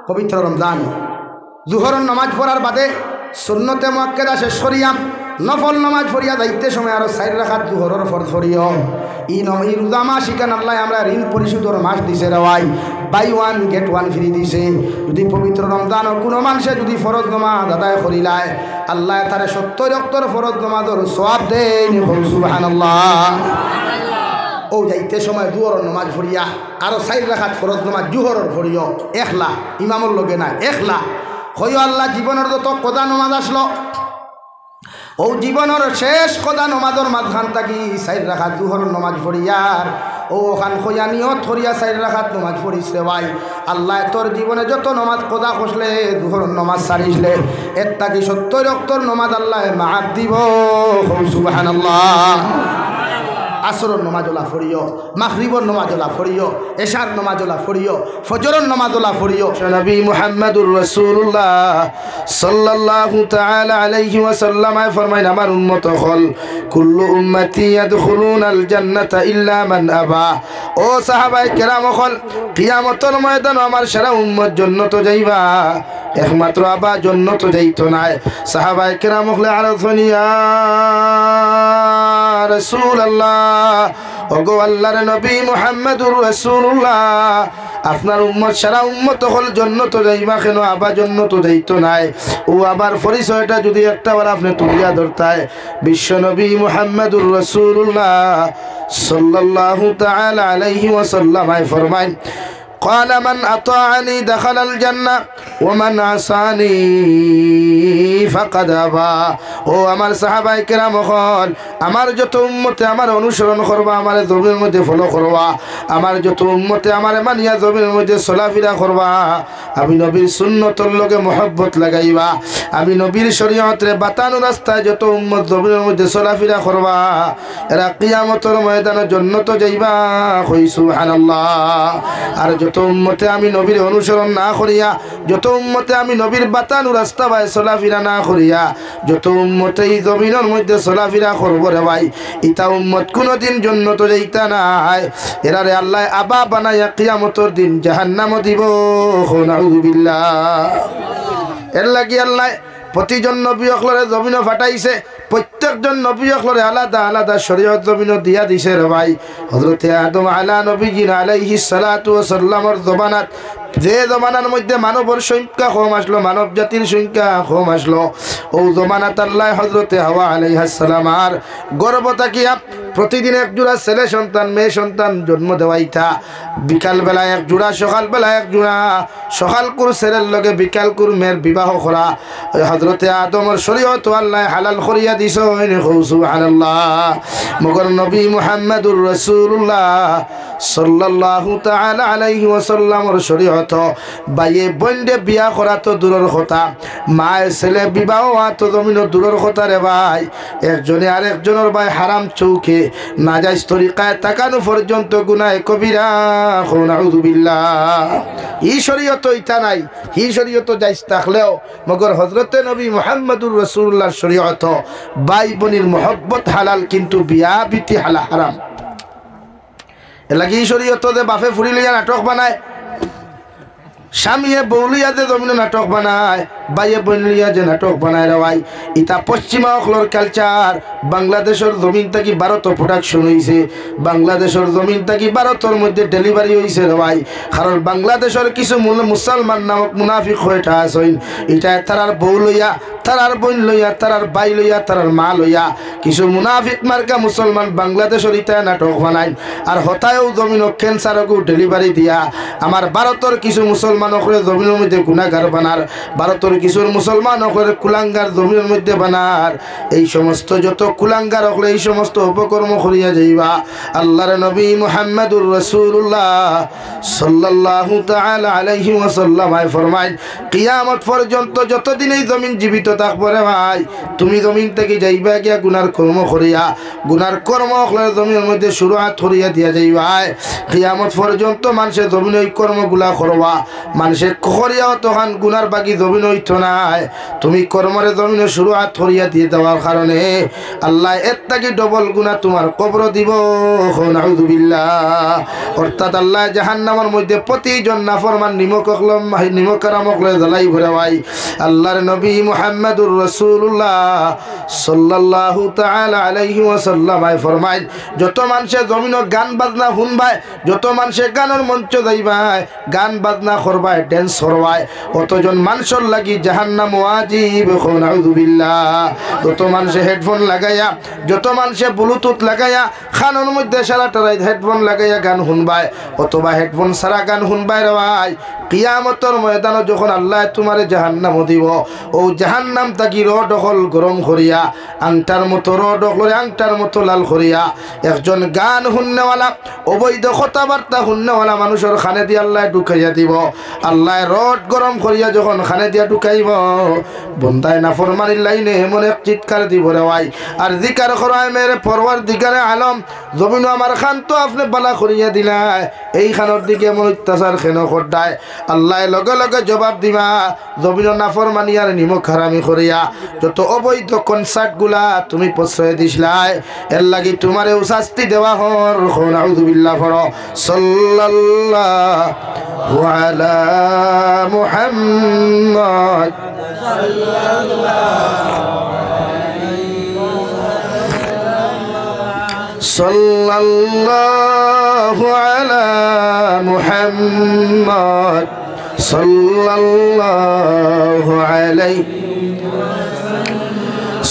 পবিত্র রমজান জুহরের নামাজ পড়ার বাদে সুন্নতে মুআক্কাদা শেষ করিয়া নফল নামাজ পড়িয়া যাইতে সময় আরো 4 রাকাত জুহরের ফরজ পড়িও। ই রোজা মাস ইকান আল্লাহ আমরা ঋণ পরিশোধের মাস দিছে রে ভাই, buy one get one free দিছে। যদি পবিত্র রমজানও কোনো মানুষে যদি ফরজ নামাজ আদায় করিলায় আল্লাহ তারে 70 ওয়াক্তের ফরজ নামাজের সওয়াব দেন। সুবহানাল্লাহ। ও যাইতে সময় জুহরের নামাজ পড়িয়া আরো 4 রাকাত ফরজ নামাজ জুহরের পড়িও একলা, ইমামর লগে না একলা হইও। আল্লাহ জীবনের যত কদা নামাজ আসলো ও জীবনের শেষ কদা নমাজের মাঝখান থাকি 4 রাকাত জুহরের নামাজ পড়িয়ার ও ওখান খোয়া নিয়ত করিয়া 4 রাকাত নামাজ পড়িস রে ভাই, আল্লাহ তোর জীবনে যত নামাজ কদা খসলে জুহরের নামাজ সারিসলে এর থাকি 70 ওয়াক্তের নামাজ আল্লাহ মাফ দিব। সুবহানাল্লাহ। আসরের নামাজলা পড়িও, মাগরিবের নামাজলা পড়িও, এশার নামাজলা পড়িও, ফজরের নামাজলা পড়িও। নবী মুহাম্মদুর রাসূলুল্লাহ সাল্লাল্লাহু তাআলা আলাইহি ওয়াসাল্লাম ফরমাইন আমার উম্মত হল কুল্লু উম্মতি ইয়াদখুলুনাল জান্নাতা ইল্লা মান আবা। ও সাহাবায়ে কেরাম হল কিয়ামতের ময়দানে আমার সারা উম্মত জান্নাত যাইবা, একমাত্র আবা জান্নাত যাইতো না। সাহাবায়ে কেরাম হল আরাফনিয়া রাসূলুল্লাহ, ওগো আল্লাহর নবী মুহাম্মদুর রাসূলুল্লাহ আপনার উম্মত সারা উম্মত হল জান্নাত যাইবা, কেন আবা জান্নাত যাইতো না? ও আবার পরিচয়টা যদি একটা বার আপনি তুলিয়া ধরতায় বিশ্ব নবী মুহাম্মদুর রাসূলুল্লাহ সাল্লাল্লাহু তাআলা আলাইহি ওয়াসাল্লাম ফরমায় قال من أطاعني دخل الجنة ومن عصاني فقد أبى। ও আমার সাহাবায়ে কেরাম হল আমার যত উম্মতে আমার অনুসরণ করবা, আমার জমির মধ্যে ফলো করবা, আমার যত উম্মতে আমার মানিয়া জমির মধ্যে চলাফেরা করবা, আমি নবীর সুন্নতর লগে মহব্বত লাগাইবা, আমি নবীর শরীয়তের বাতানো রাস্তায় যত উম্মত জমির মধ্যে চলাফেরা করবা এরা কিয়ামতের ময়দানে জান্নাত যাইবা। কই সুবহানাল্লাহ। আর যত উম্মতে আমি নবীর অনুসরণ না করিয়া, যত উম্মতে আমি নবীর বাতানো রাস্তা বাই চলাফেরা না করিয়া, যত উম্মতে এই জমিনের মধ্যে চলাফেরা করব রে ভাই, ইতা উম্মত কোনদিন জান্নাত যাইতা নাই। এরারে আল্লাহ আবা বানাইয়া কিয়ামতের দিন জাহান্নামে দিব। নাউযুবিল্লাহ। এর লাগি আল্লাহ প্রতিজন নবী অখলরে জমিনে ফাটাইছে, প্রত্যেকজন নবী অখলরে আলাদা আলাদা শরীয়ত জমিনে দিয়া দিছে রে ভাই। হযরতে আদম আলা নবীজিন আলাইহিস সালাতু ওয়াস সালামের জমানাত যে জমানার মধ্যে মানবর সংখ্যা কম আসলো, মানব জাতির সংখ্যা কম আসলো, ও জমানাত আল্লাহ হযরতে হাওয়া আলাইহিস সালামার গর্ভ থাকিয়া প্রতিদিন এক জোড়া ছেলে সন্তান মেয়ে সন্তান জন্ম দেওয়াইতা। বিকাল বেলা এক জোড়া, সকাল বেলা এক জোড়া, সকাল কুর ছেলের লগে বিকাল কুর মেয়ের বিবাহ করা হযরতে আদমের শরীয়ত আল্লাহ হালাল করিয়া দিছে। সুবহানাল্লাহ। মগর নবী মুহাম্মদুর রাসূলুল্লাহ সাল্লাল্লাহু তাআলা আলাইহি ওয়াসাল্লামের শরীয়ত বাইয়ে বন্ধে বিয়া করা তো দূরের কথা, মায়ের ছেলে বিবাহ হওয়া তো জমিন দূরের কথা রে ভাই। একজনে আরেকজনের ভাই হারাম চৌকে নাজাইজ তরিকায় তাকানো পর্যন্ত গুনাহে কবিরা। নাউযুবিল্লাহ। এই শরীয়ত ইতা নাই, এই শরীয়ত জায়েজ থাকলেও মগর হযরতে নবী মুহাম্মদুর রাসূলুল্লাহর শরীয়ত ভাই বোনের মহব্বত হালাল, কিন্তু বিয়া বিতি হারাম। এলাকি এই শরীয়ত যে বাপে ফুরি লইয়া নাটক বানায়, স্বামীয়ে বৌলিয়া যে জমিনে নাটক বানায়, বাইয়ে বলিয়া যে নাটক বানায় রে ভাই, ইটা পশ্চিমা অখলর কালচার। বাংলাদেশের জমিন থেকে ভারত প্রোডাকশন হয়েছে, বাংলাদেশের জমিন থেকে ভারতের মধ্যে ডেলিভারি হয়েছে রে ভাই। কারণ বাংলাদেশের কিছু মুসলমান নামক মুনাফিক হয়েটা আসেন, এটা তারার বউ লইয়া, তারার বোন লইয়া, তারার ভাই লইয়া, তারার মা লইয়া কিছু মুনাফিক মার্কা মুসলমান বাংলাদেশের ইটায় নাটক বানায়। আর হতায়ও জমিন ক্যান্সারকও ডেলিভারি দিয়া আমার ভারতের কিছু মুসলমান করে জমিনের মধ্যে গুনাহগার বানার, ভারতের কিছু মুসলমান করে কুলাঙ্গার জমিনের মধ্যে বানার। এই সমস্ত যত কুলাঙ্গার হলে এই সমস্ত উপকর্ম করিয়া যাইবা। আল্লাহর নবী মুহাম্মদুর রাসূলুল্লাহ সাল্লাল্লাহু তাআলা আলাইহি ওয়াসাল্লাম ফরমায় কিয়ামত পর্যন্ত যতদিন এই জমিন জীবিত থাকবে রে ভাই, তুমি জমিন থেকে যাইবা গিয়া গুনার কর্ম করিয়া, গুনার কর্ম হলে জমিনের মধ্যে শুরুআত করিয়া দিয়া যাইবা। কিয়ামত পর্যন্ত মানুষের জমিন ওই কর্মগুলা করবা, মানুষের করিয়াও তখন গুনার বাকি জমিন হইত যাইতো নাই তুমি কর্মরে জমিনে শুরুয়াত করিয়া দিয়ে দেওয়ার কারণে আল্লাহ এর থেকে ডবল গুনাহ তোমার কবর দিব নাউযুবিল্লাহ অর্থাৎ আল্লাহ জাহান্নামের মধ্যে প্রতিজন নাফরমান নিমকরামক লয়ে জ্বালাই ভরে ভাই আল্লাহর নবী মুহাম্মদুর রাসূলুল্লাহ সাল্লাল্লাহু তাআলা আলাইহি ওয়াসাল্লাম ফরমায় যত মানুষে জমিনে গান বাজনা শুনবায় যত মানুষে গানের মঞ্চ যাইবায় গান বাজনা করবায় ড্যান্স করবায় অতজন মানুষের লাগি জাহান্নাম ওয়াজিব নাউযুবিল্লাহ যত মানুষে হেডফোন লাগাইয়া যত মানুষে ব্লুটুথ লাগাইয়া খানের মধ্যে সারাটা রাত হেডফোন লাগাইয়া গান শুনবায় অথবা হেডফোন সারা গান শুনবায় রে ভাই কিয়ামতের ময়দানে যখন আল্লাহ তোমারে জাহান্নাম দিব ও জাহান্নাম তাকি দখল গরম করিয়া আংটার মতো দখল আংটার মতো লাল করিয়া একজন গান শুননেওয়ালা অবৈধ কথাবার্তা শুননেওয়ালা মানুষের খানে দিয়ে আল্লাহ ঢুকাইয়া দিব আল্লাহ রড গরম করিয়া যখন খানে দিয়া ঢুকাইব বন্দায় নাফরমানির লাইনে এমন এক চিৎকার দিব রে ভাই আর জিকার করায় মেরে পরওয়ারদিগারে আলম জমিন আমার খান তো আপনি বালা করিয়া দিলাই এই খানের দিকে এমন অত্যাচার কেন করদায় আল্লাহ লগে লগে জবাব দিবা জমিন নাফরমানি আর নিমক হারামি করিয়া যত অবৈধ কনসার্ট গুলা তুমি প্রশ্রয় দিসলাই এর লাগি তোমারেও শাস্তি দেওয়া হর নাউযুবিল্লাহ ফর সাল্লাল্লাহু আলা মুহাম্মদ সাল্লাল্লাহু আলা মুহাম্মদ সাল্লাল্লাহু আলাইহি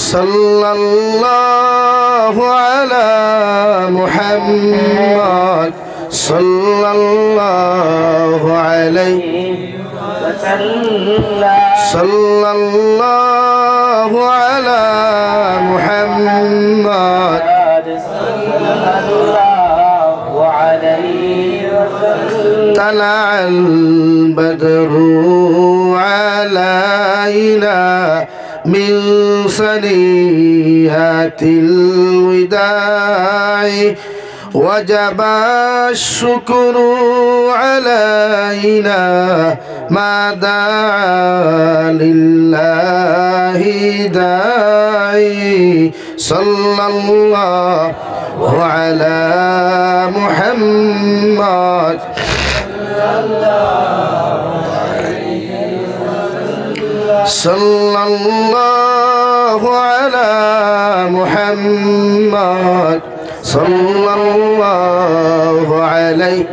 সাল্লাল্লাহু আলা মুহাম্মদ সাল্লাল্লাহু আলাইহি সাল্লাল্লাহু আলা মুহাম্মদ طلع البدر علينا من ثنيات الوداع وجب الشكر علينا ما دعا لله داعي صلى الله على محمد صلى الله على محمد صلى الله عليه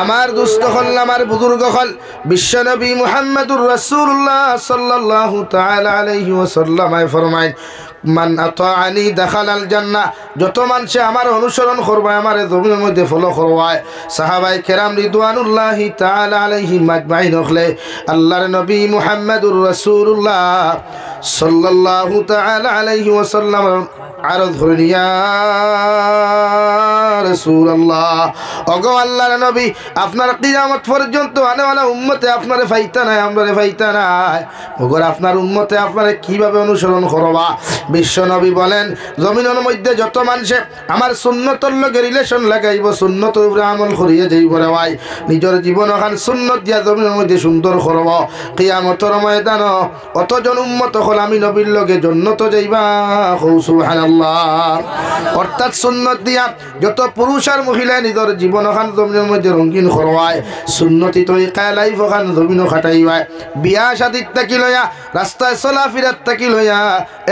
আমার দুস্থ হল আমার বুজুর্গ হল বিশ্বনবী মুহাম্মদুর রাসূলুল্লাহ সাল্লাল্লাহু তাআলা আলাইহি ওয়াসাল্লাম ফরমায় মান আতাআনি দাখালাল জান্নাহ যত মানুষে আমার অনুসরণ করবে আমারে জমিনের মধ্যে ফলো করবায় সাহাবায়ে কেরাম রিদওয়ানুল্লাহি তাআলা আলাইহিম আজমাইন হলে আল্লাহর নবী মুহাম্মদুর রাসূলুল্লাহ সাল্লাল্লাহু তাআলা আলাইহি ওয়াসাল্লাম আরজ করেন ইয়া রাসূলুল্লাহ ওগো আল্লাহর নবী আপনার কিয়ামত পর্যন্ত আনেওয়ালা উম্মতে আপনারে ফাইতা নাই আমরারে ফাইতা নাই ওগো আপনার উম্মতে আপনারে কিভাবে অনুসরণ করবা বিশ্ব নবী বলেন জমিনের মধ্যে যত মানুষে আমার সুন্নতর লগে রিলেশন লাগাইব সুন্নতের উপরে আমল করিয়া যাইব রে ভাই নিজের জীবন ওখান সুন্নত দিয়া জমিনের মধ্যে সুন্দর করব কিয়ামতের ময়দান অতজন উম্মত হল আমি নবীর লগে জান্নাত যাইবা সুবহানাল্লাহ অর্থাৎ সুন্নত দিয়া যত পুরুষ আর মহিলা নিজের জীবন ওখান জমিনের মধ্যে রঙিন করবায় সুন্নতি তরিকায় লাইফ ওখান জমিনও খাটাইবায় বিয়া শাদিত থাকি লইয়া রাস্তায় চলাফিরাত থাকি লইয়া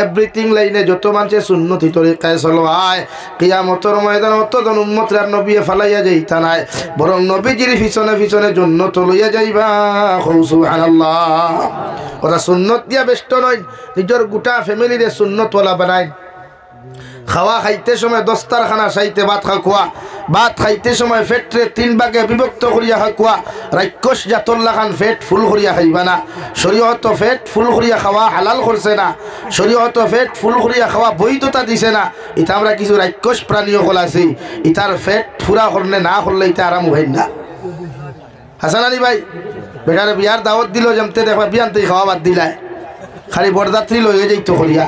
এভরিথিং লাইনে যত মানুষে সুন্নতি তরিকায় চলবায় কিয়ামতের ময়দানে অতজন উম্মতরা নবীয়ে ফালাইয়া যাইতা নাই বরং নবীজির পিছনে পিছনে জান্নাত লইয়া যাইবা সুবহানাল্লাহ ওরা সুন্নত দিয়া ব্যস্ত নয় নিজের গোটা ফ্যামিলিরে সুন্নতওয়ালা বানায় খাওয়া খাইতে সময় দস্তারখানা সাইতে ভাত খাওয়া ভাত খাইতে সময় ফেটরে তিন ভাগে বিভক্ত করিয়া খাওয়া রাক্ষস জাতল্লা খান ফেট ফুল করিয়া খাইবা না শরীয়ত ফেট ফুল করিয়া খাওয়া হালাল করছে না শরীয়ত ফেট ফুল করিয়া খাওয়া বৈধতা দিছে না এটা আমরা কিছু রাক্ষস প্রাণীও কল আছি ইতার ফেট ফুরা করলে না করলে এটা আরাম হয় না হাসান আলী ভাই বেটারে বিয়ার দাওয়াত দিল জমতে দেখবা বিয়ানতে খাওয়া বাদ দিলায় খালি বরযাত্রী লইয়ে যাইতো করিয়া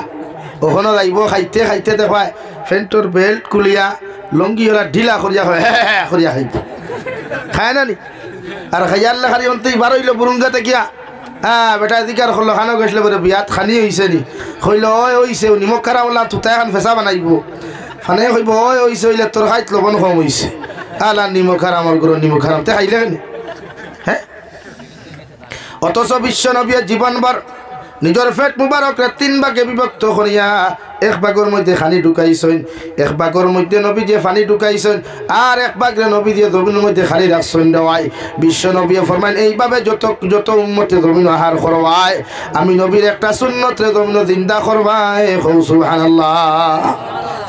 ওখানে যাইব খাইতে খাইতে দেখায় ফ্যান্টর বেল্ট খুলিয়া লঙ্গি হলা ঢিলা করিয়া হয় হ্যাঁ করিয়া খাইব খায় না নি আর খাইয়ারলে খালি অন্তই বার হইল বুরুঙ্গাতে গিয়া হ্যাঁ বেটা এদিকার হলো খানো গেছলে বলে বিয়াত খানি হয়েছে নি কইল ওই হইছে নিমখ খারা ওলা তুতা এখন ফেসা বানাইব ফানে কইব ওই হইছে হইলে তোর খাইত লবণ কম হইছে আলা নিমখ খারাম আমার গরু নিমখ খারাম তে খাইলে কেন হ্যাঁ অথচ বিশ্ব নবীর জীবনভর নিজের পেট মুবারকরে 3 ভাগে বিভক্ত করিয়া এক ভাগের মধ্যে খানি ঢুকাইছেন এক ভাগের মধ্যে নবী যে পানি ঢুকাইছেন আর এক ভাগে নবী দিয়ে জমিনের মধ্যে খালি রাখছেন দেওয়াই বিশ্ব নবী ফরমান এইভাবে যত উম্মতে জমিন আহার করবাই আমি নবীর একটা সুন্নতরে জমিন জিন্দা করবাই সুবহানাল্লাহ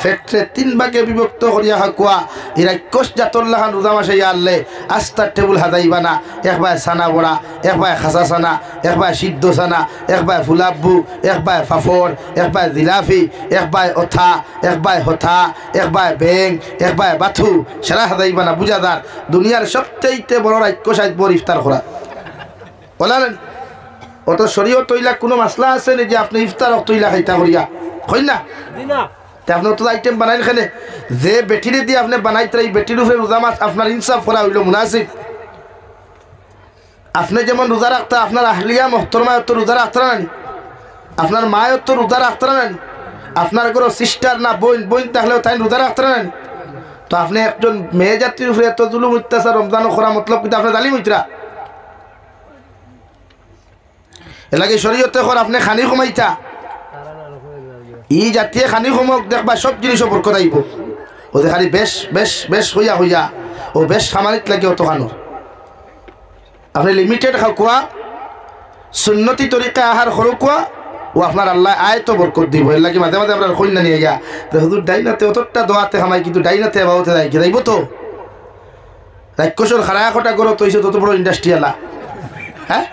ফেটরে 3 ভাগে বিভক্ত করিয়া হাকুয়া এরা কোষ জাতল্লাহ রোজা মাসে আনলে আস্তার টেবুল হাদাইবা না একবার সানা বড়া একবার খাসা সানা একবার সিদ্ধ সানা একবার ফুলাব্বু একবার ফাফড় একবার জিলাফি একবার ওথা একবার হথা একবার ব্যাং একবার বাথু সেরা হাদাইবা না বুঝাদার দুনিয়ার সবচেয়ে বড় রাক্ষসাইত বড় ইফতার করা বলেন অত শরীয়ত তৈলা কোনো মাসলা আছে না যে আপনি ইফতার তৈলা খাইতা করিয়া কই না আপনার তো আইটেম বানাইল খানে যে বেটিরে দিয়ে আপনি বানাইতে এই বেটির উপরে রোজা মাস আপনার ইনসাফ করা হইল মুনাসিব আপনি যেমন রোজা রাখতা আপনার আহলিয়া মোহতরমায় তো রোজা রাখতে না আপনার মায়ের তো রোজা রাখতে না আপনার কোনো সিস্টার না বোন তাহলেও তাই রোজা রাখতে না তো আপনি একজন মেয়ে জাতির উপরে এত জুলুম অত্যাচার রমজান করা মতলব কিন্তু আপনার জালিম হইতরা এলাকে শরীয়তে কর আপনি খানি কমাইতা ই জাতীয় খানি সমক দেখবা সব জিনিসও বরকত আইব ও যে খালি বেশ বেশ বেশ হইয়া হইয়া ও বেশ সামানিত লাগে অত খানো আপনি লিমিটেড খাও কোয়া সুন্নতি তরিকা আহার সরু কোয়া ও আপনার আল্লাহ আয় তো বরকত দিব এর লাগে মাঝে মাঝে আপনার কন্যা নিয়ে গিয়া হুজুর ডাইনাতে অতটা দোয়াতে খামাই কিন্তু ডাইনাতে বাবুতে যাই কি যাইব তো রাক্ষসর খারায়া খটা করো তৈছে তত বড় ইন্ডাস্ট্রি আলা হ্যাঁ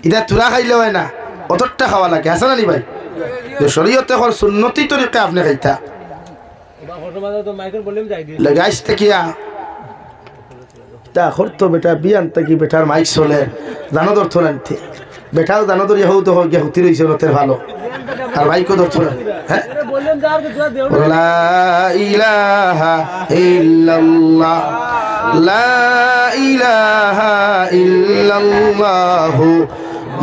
এটা তুরা খাইলে হয় না অতটা খাওয়া লাগে আছে না নি ভাই শরীয়তে হল সুন্নতি তরিকা আপনি খাইতা লাগাইছ তেকিয়া তা করতো বেটা বিয়ান তাকি বেটার মাইক চলে জানো ধরতো না বেটাও জানো ধরিয়া হৌ তো গিয়া হুতি রয়েছে নতের ভালো আর মাইকও ধরতো না হ্যাঁ লা ইলাহা ইল্লাল্লাহ লা ইলাহা ইল্লাল্লাহু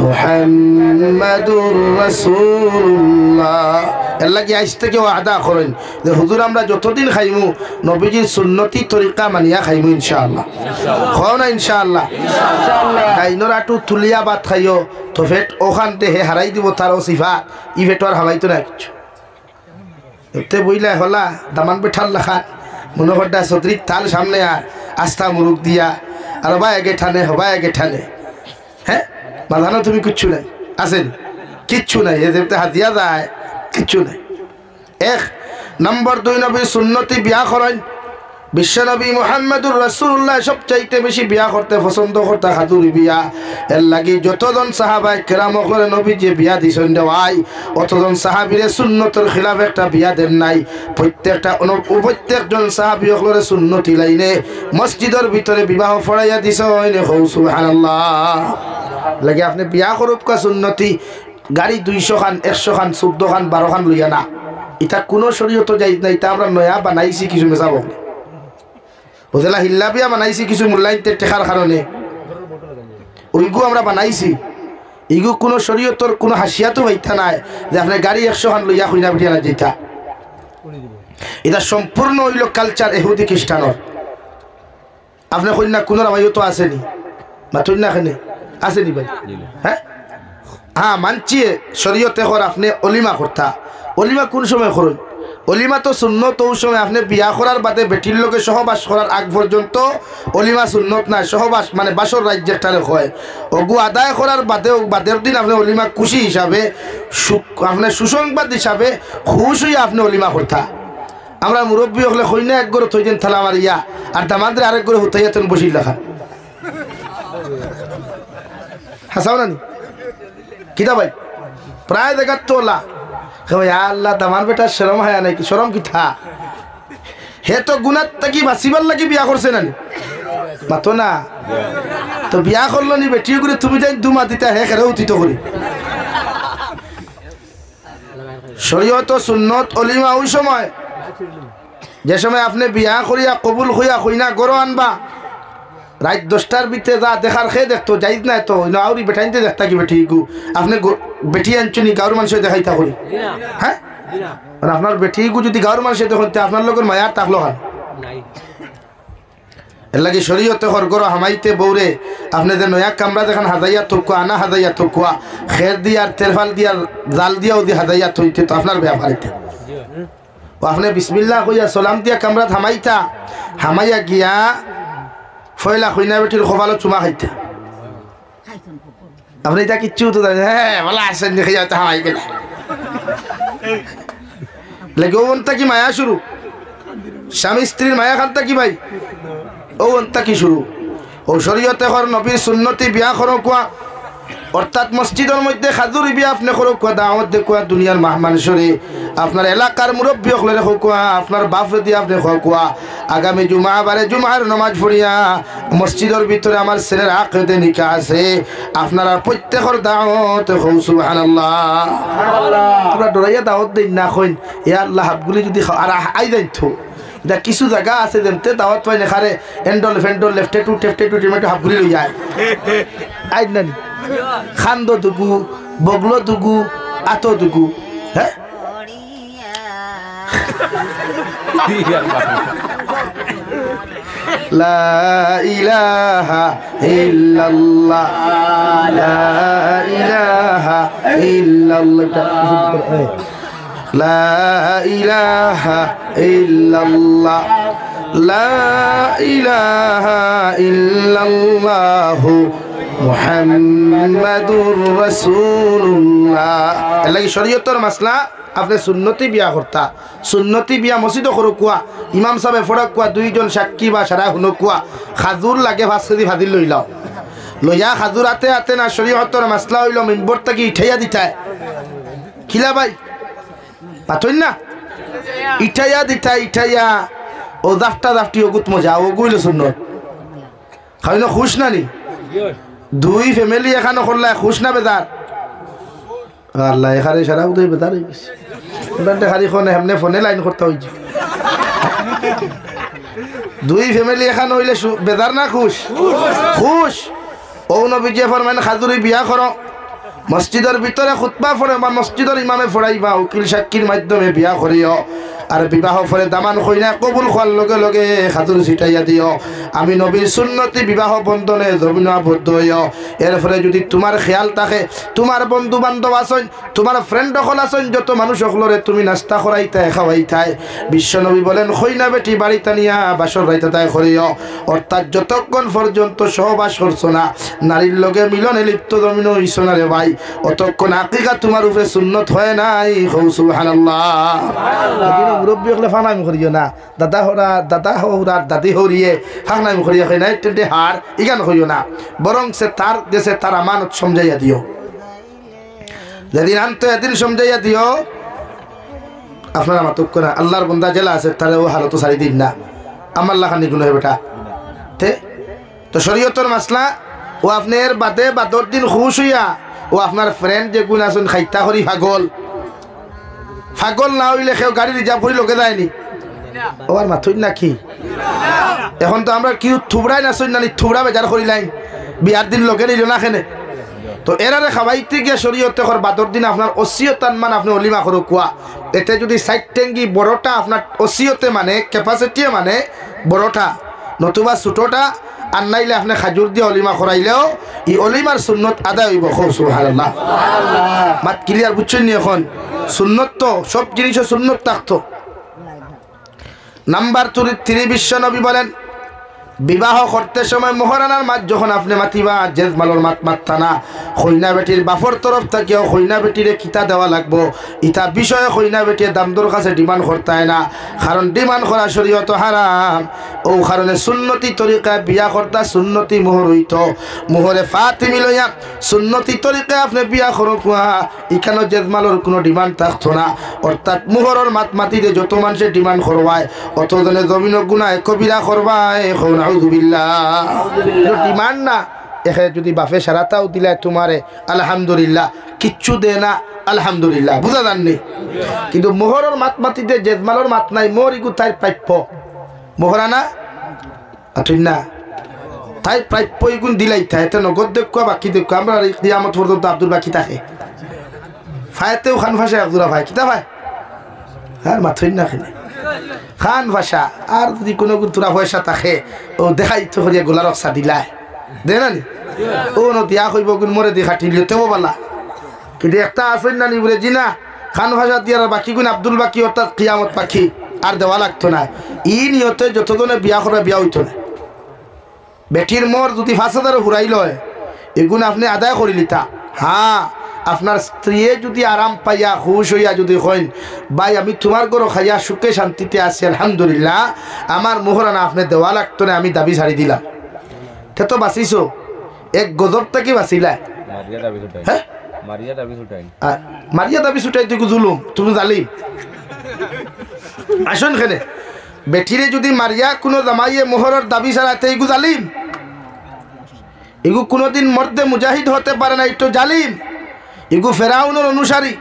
মুহাম্মাদুর রাসূলুল্লাহ আল্লাহ কি আজ থেকে ওয়াদা করেন যে হুজুর আমরা যতদিন খাইমু নবীজির সুন্নতি তরিকা মানিয়া খাইমু ইনশাআল্লাহ খাও না ইনশাআল্লাহ গাইনর আটু তুলিয়া ভাত খাইও তো ফেট ওখানতে হে হারাই দিব তার সিফা ই ফেট আর হারাইতো না কিছু এতে বইলা হলা দামান বেঠাল লেখা মনে করটা সদরিক তাল সামনে আর আস্থা মুরুখ দিয়া আর হবা এগে ঠানে হবা এগে ঠানে হ্যাঁ বাধানো তুমি কিচ্ছু নাই আসেন কিচ্ছু নাই এ দেবতে হাত দিয়া যায় কিচ্ছু নাই এক নম্বর 2 নবী সুন্নতি বিয়া করেন বিশ্বনবী মুহাম্মদুর রাসূলুল্লাহ সবচাইতে বেশি বিয়া করতে পছন্দ করতে হাতুরি বিয়া এর লাগি যতজন সাহাবায়ে কেরাম করে নবী যে বিয়া দিছেন দেওয়াই অতজন সাহাবীরে সুন্নতের খিলাফ একটা বিয়া দেন নাই প্রত্যেকজন সাহাবী হলরে সুন্নতি লাইনে মসজিদের ভিতরে বিবাহ পড়াইয়া দিছেন সুবহানাল্লাহ লাগে আপনি বিয়া করুক কা সুন্নতি গাড়ি 200 খান 100 খান 14 খান 12 খান লইয়া না এটা কোনো শরীয়ত যাই না এটা আমরা নয়া বানাইছি কিছু মেসাব বুঝলা হিল্লা বিয়া বানাইছি কিছু মূল্যায়িত টেকার কারণে ওইগু আমরা বানাইছি ইগু কোনো শরীয়তর কোনো হাসিয়াতো হইতা নাই যে আপনি গাড়ি 100 খান লইয়া কইনা বিয়া না যেটা এটা সম্পূর্ণ হইল কালচার ইহুদি খ্রিস্টানের আপনি কইনা কোনো রাবাইতো আসেনি মাতুন না খানে আসেনি ভাই হ্যাঁ হ্যাঁ মানছি শরীয়তে কর আপনি অলিমা করতা অলিমা কোন সময় করুন অলিমা তো সুন্নত ওই সময় আপনি বিয়া করার বাদে বেটির লোকে সহবাস করার আগ পর্যন্ত অলিমা সুন্নত নাই সহবাস মানে বাসর রাজ্যেরটারে হয় ওগু আদায় করার বাদের দিন আপনি অলিমা খুশি হিসাবে আপনার সুসংবাদ হিসাবে খুশ হইয়া আপনি অলিমা করতা আমরা মুরব্বী হলে কইনা এক গড়ে থইতেন থালা মারিয়া আর দামাদের আরেক গড়ে হুতাইয়াতেন বসিল লেখা হাসাও না কিতা ভাই প্রায় দেখার তো ওলা আল্লাহ দামান বেটা শরম হয় নাকি শরম কি থা হে তো গুণাত থাকি বাঁচিবার লাগি বিয়া করছে না মাতো না তো বিয়া করলো নি বেটি করে তুমি যাই দুমা দিতা হে খেলে উঠিত করি শরীয়ত সুন্নত অলিমা ওই সময় যে সময় আপনি বিয়া করিয়া কবুল হইয়া হইনা গরো আনবা রাত 10টার ভিতরে যা দেখার খেয়ে দেখতো যাইজ না তো আউরি বেটাইতে দেখতা কি বেটি গু আপনি বেটি আনছুনি গাঁর মানুষের দেখাইতা করি হ্যাঁ আর আপনার বেটি গু যদি গাঁর মানুষের দেখতে আপনার লোকের মায়ার থাকলো হান এর লাগে শরীয়তে হরগর হামাইতে বৌরে আপনি যে নয়া কামরা দেখেন হাজাইয়া থকুয়া আনা হাজাইয়া থকুয়া খের দিয়ার তেরফাল দিয়ার জাল দিয়াও দি হাজাইয়া থইতে তো আপনার ব্যাপারিতে ও আপনি বিসমিল্লাহ কইয়া সালাম দিয়া কামরা হামাইতা হামাইয়া গিয়া ফয়লা কইনা বেটির খোবালো চুমা খাইতে আপনি এটা কিচ্ছু তো জানেন হ্যাঁ ভালো আসেন দেখে যাতে হামাই গেলে লাগে ওনটা কি মায়া শুরু স্বামী স্ত্রীর মায়া খানটা কি ভাই ও ওনটা কি শুরু ও শরীয়তে হর নবীর সুন্নতি বিয়া করো কোয়া অর্থাৎ মসজিদের মধ্যে খাজুরি বিয়া আপনি করো কোয়া দাওয়াত দে কোয়া দুনিয়ার মানুষরে আপনার এলাকার মুরব্বী হলে রেখো কোয়া আপনার বাপরে দিয়ে আপনি কোয়া আগামী জুমা বারে জুমার নামাজ পড়িয়া মসজিদের ভিতরে আমার ছেলের আকীদা নিকাহ আছে আপনারা প্রত্যেকের দাওয়াত হও সুবহানাল্লাহ আমরা ডরাইয়া দাওয়াত দেই না কইন এ আল্লাহ হাবগুলি যদি আর আই যাইতো এটা কিছু জায়গা আছে যেমতে দাওয়াত পাই না খারে এন্ডল ফেন্ডল লেফটে টু টিমেটো হাবগুলি লই যায় আই নানি খান্দ দুগু বগলো দুগু আতো দুগু হ্যাঁ লা ইলাহা ইল্লাল্লাহ লা ইলাহা ইল্লাল্লাহ লা ইলাহা ইল্লাল্লাহ লা ইলাহা ইল্লাল্লাহ মুহাম্মাদুর রাসূলুল্লাহ এলাকি শরীয়তের মাসলা আপনি সুন্নতি বিয়া করতা সুন্নতি বিয়া মসজিদও করো কোয়া ইমাম সাহেব ফড়ক কোয়া দুইজন সাক্ষী বা সারা শুনো কোয়া খাজুর লাগে 5 কেজি ভাজিল লইলাও লইয়া খাজুর আতে আতে না শরীয়তের মাসলা হইল মিম্বর থেকে ইঠাইয়া দিতায় খিলা ভাই পাতই না ইঠাইয়া দিতায় ইঠাইয়া ও জাফটা জাফটি ওগুত মজা ও গুইল সুন্নত খালি না খুশ না নি দুই ফ্যামিলি এখানে করলে খুশ না বেজার আল্লাহ এখানে সারা উদয় বেজার হয়ে গেছে খালি হেমনে ফোনে লাইন করতে হয়েছে দুই ফ্যামিলি এখানে হইলে বেজার না খুশ খুশ ও নবীজি ফরমান খাজুরি বিয়া করো মসজিদের ভিতরে খুতবা পড়ে বা মসজিদের ইমামে পড়াইবা উকিল সাক্ষীর মাধ্যমে বিয়া করিও আর বিবাহ পরে দামান কইনা কবুল হওয়ার লগে লগে খাজুর ছিটাইয়া দিও আমি নবীর সুন্নতি বিবাহ বন্ধনে জমিনাবদ্ধ হইও এরপরে যদি তোমার খেয়াল থাকে তোমার বন্ধু বান্ধব আছেন তোমার ফ্রেন্ড সকল আছেন যত মানুষ সকলরে তুমি নাস্তা করাইতায় খাওয়াইতায় বিশ্বনবী বলেন খইনা বেটি বাড়িতে নিয়া বাসর রাইতে তাই করিও অর্থাৎ যতক্ষণ পর্যন্ত সহবাস করছো না নারীর লগে মিলনে লিপ্ত জমিন হইছো না রে ভাই অতক্ষণ আকিকা তোমার উপরে সুন্নত হয় নাই সুবহানাল্লাহ মুরব্বী হলে ফানামি করিও না দাদা হরার দাদি হরিয়ে ফানামি করিয়া হয় না টেন্টে হার ইগান করিও না বরং সে তার দেশে তার আমানত সমঝাইয়া দিও যেদিন আনতো এদিন সমঝাইয়া দিও আপনার আমার তো না আল্লাহর বন্দা জেলা আছে তাহলে ও হালত সারি দিন না আমার লাখানি গুণ হয় বেটা তো শরীয়তর মাসলা ও আপনার বাদে বাদর দিন খুশ হইয়া ও আপনার ফ্রেন্ড যে গুণ আছেন খাইতা করি পাগল না হইলে কেউ গাড়ি রিজার্ভ করে লোকে যায়নি ও আর মাথুই না কি এখন তো আমরা কি থুবড়াই না শুন না থুবড়া বেজার করি লাইন বিয়ার দিন লোকে নিল না খেনে তো এরারে খাওয়াইতে গিয়ে শরীয়তে কর বাদর দিন আপনার অসিয়তান মান আপনি অলিমা করো কোয়া এতে যদি সাইড ট্যাঙ্গি বড়টা আপনার অসিয়তে মানে ক্যাপাসিটি মানে বড়টা নতুবা ছোটটা আর নাইলে আপনি খাজুর দিয়ে অলিমা করাইলেও ই অলিমার সুন্নত আদায় হইব খুব সুবহানাল্লাহ মাত ক্লিয়ার বুঝছেন নি এখন সুন্নত তো সব জিনিসও সুন্নত থাকতো নাম্বার 3 বিশ্ব নবী বলেন বিবাহ করতে সময় মোহরানার মাত যখন আপনি মাতিবা জেজ মালর মাত মাত্তা না খইনা বেটির বাফর তরফ থেকেও খইনা বেটিরে কিতা দেওয়া লাগবো ইতা বিষয়ে খইনা বেটির দামদর কাছে ডিমান্ড করতে হয় না কারণ ডিমান্ড করা শরীয়ত হারাম ও কারণে সুন্নতি তরিকায় বিয়া করতা সুন্নতি মোহর হইত মোহরে ফাতিমি লইয়া সুন্নতি তরিকায় আপনি বিয়া করো কুয়া এখানে জেজ মালর কোনো ডিমান্ড থাকতো না অর্থাৎ মোহরের মাত মাতিতে যত মানুষের ডিমান্ড করবায় অতজনে জমিন গুনায় কবিরা করবায় ডিমান্ড না এখানে যদি বাপে সারাতাও দিলে তোমারে আলহামদুলিল্লাহ কিচ্ছু দে না আলহামদুলিল্লাহ বুঝা জাননি কিন্তু মোহরের মাত মাতিতে জেজমালর মাত নাই মোর ইগু তাই প্রাপ্য মোহরানা আঠুন না তাই প্রাপ্য গুণ দিলাই তাই এতে নগদ দেখুয়া বাকি দেখুয়া আমরা কিয়ামত পর্যন্ত আব্দুল বাকি থাকে ফায়াতেও খান ভাষা একজোড়া ভাই কিতা ভাই হ্যাঁ মাথুই না খেলে খান ভাষা আর যদি কোনো তোরা পয়সা থাকে ও দেখাই তো করিয়া গোলা রক্সা দিলাই দে না নি ও নতিয়া কইব গুণ মরে দেখা টিলে তেও বালা কিন্তু একটা আসেন না নি বলে জি না খান ভাষা দিয়ে বাকি গুণ আব্দুল বাকি অর্থাৎ কিয়ামত পাখি আর দেওয়া লাগতো না ই নিয়তে যতজনে বিয়া করে বিয়া হইতো না বেটির মোর যদি 5,000 ঘুরাই লয় এগুণ আপনি আদায় করি লিতা হ্যাঁ আপনার স্ত্রী যদি আরাম পাইয়া খুশ হইয়া যদি কইন ভাই আমি তোমার ঘর খাইয়া সুখে শান্তিতে আছি আলহামদুলিল্লাহ আমার মোহরানা আপনি দেওয়া লাগতো না আমি দাবি ছাড়ি দিলাম তে তো বাঁচিছো এক গজব থেকে বাঁচিলা হ্যাঁ মারিয়া দাবি ছুটাই তুই জুলুম তুমি জালিম আসুন খেলে বেটিরে যদি মারিয়া কোনো জামাইয়ে মোহরের দাবি ছাড়াতে এগু জালিম এগু কোনোদিন মর্দে মুজাহিদ হতে পারে না একটু জালিম এগু ফেরাউনের অনুসারী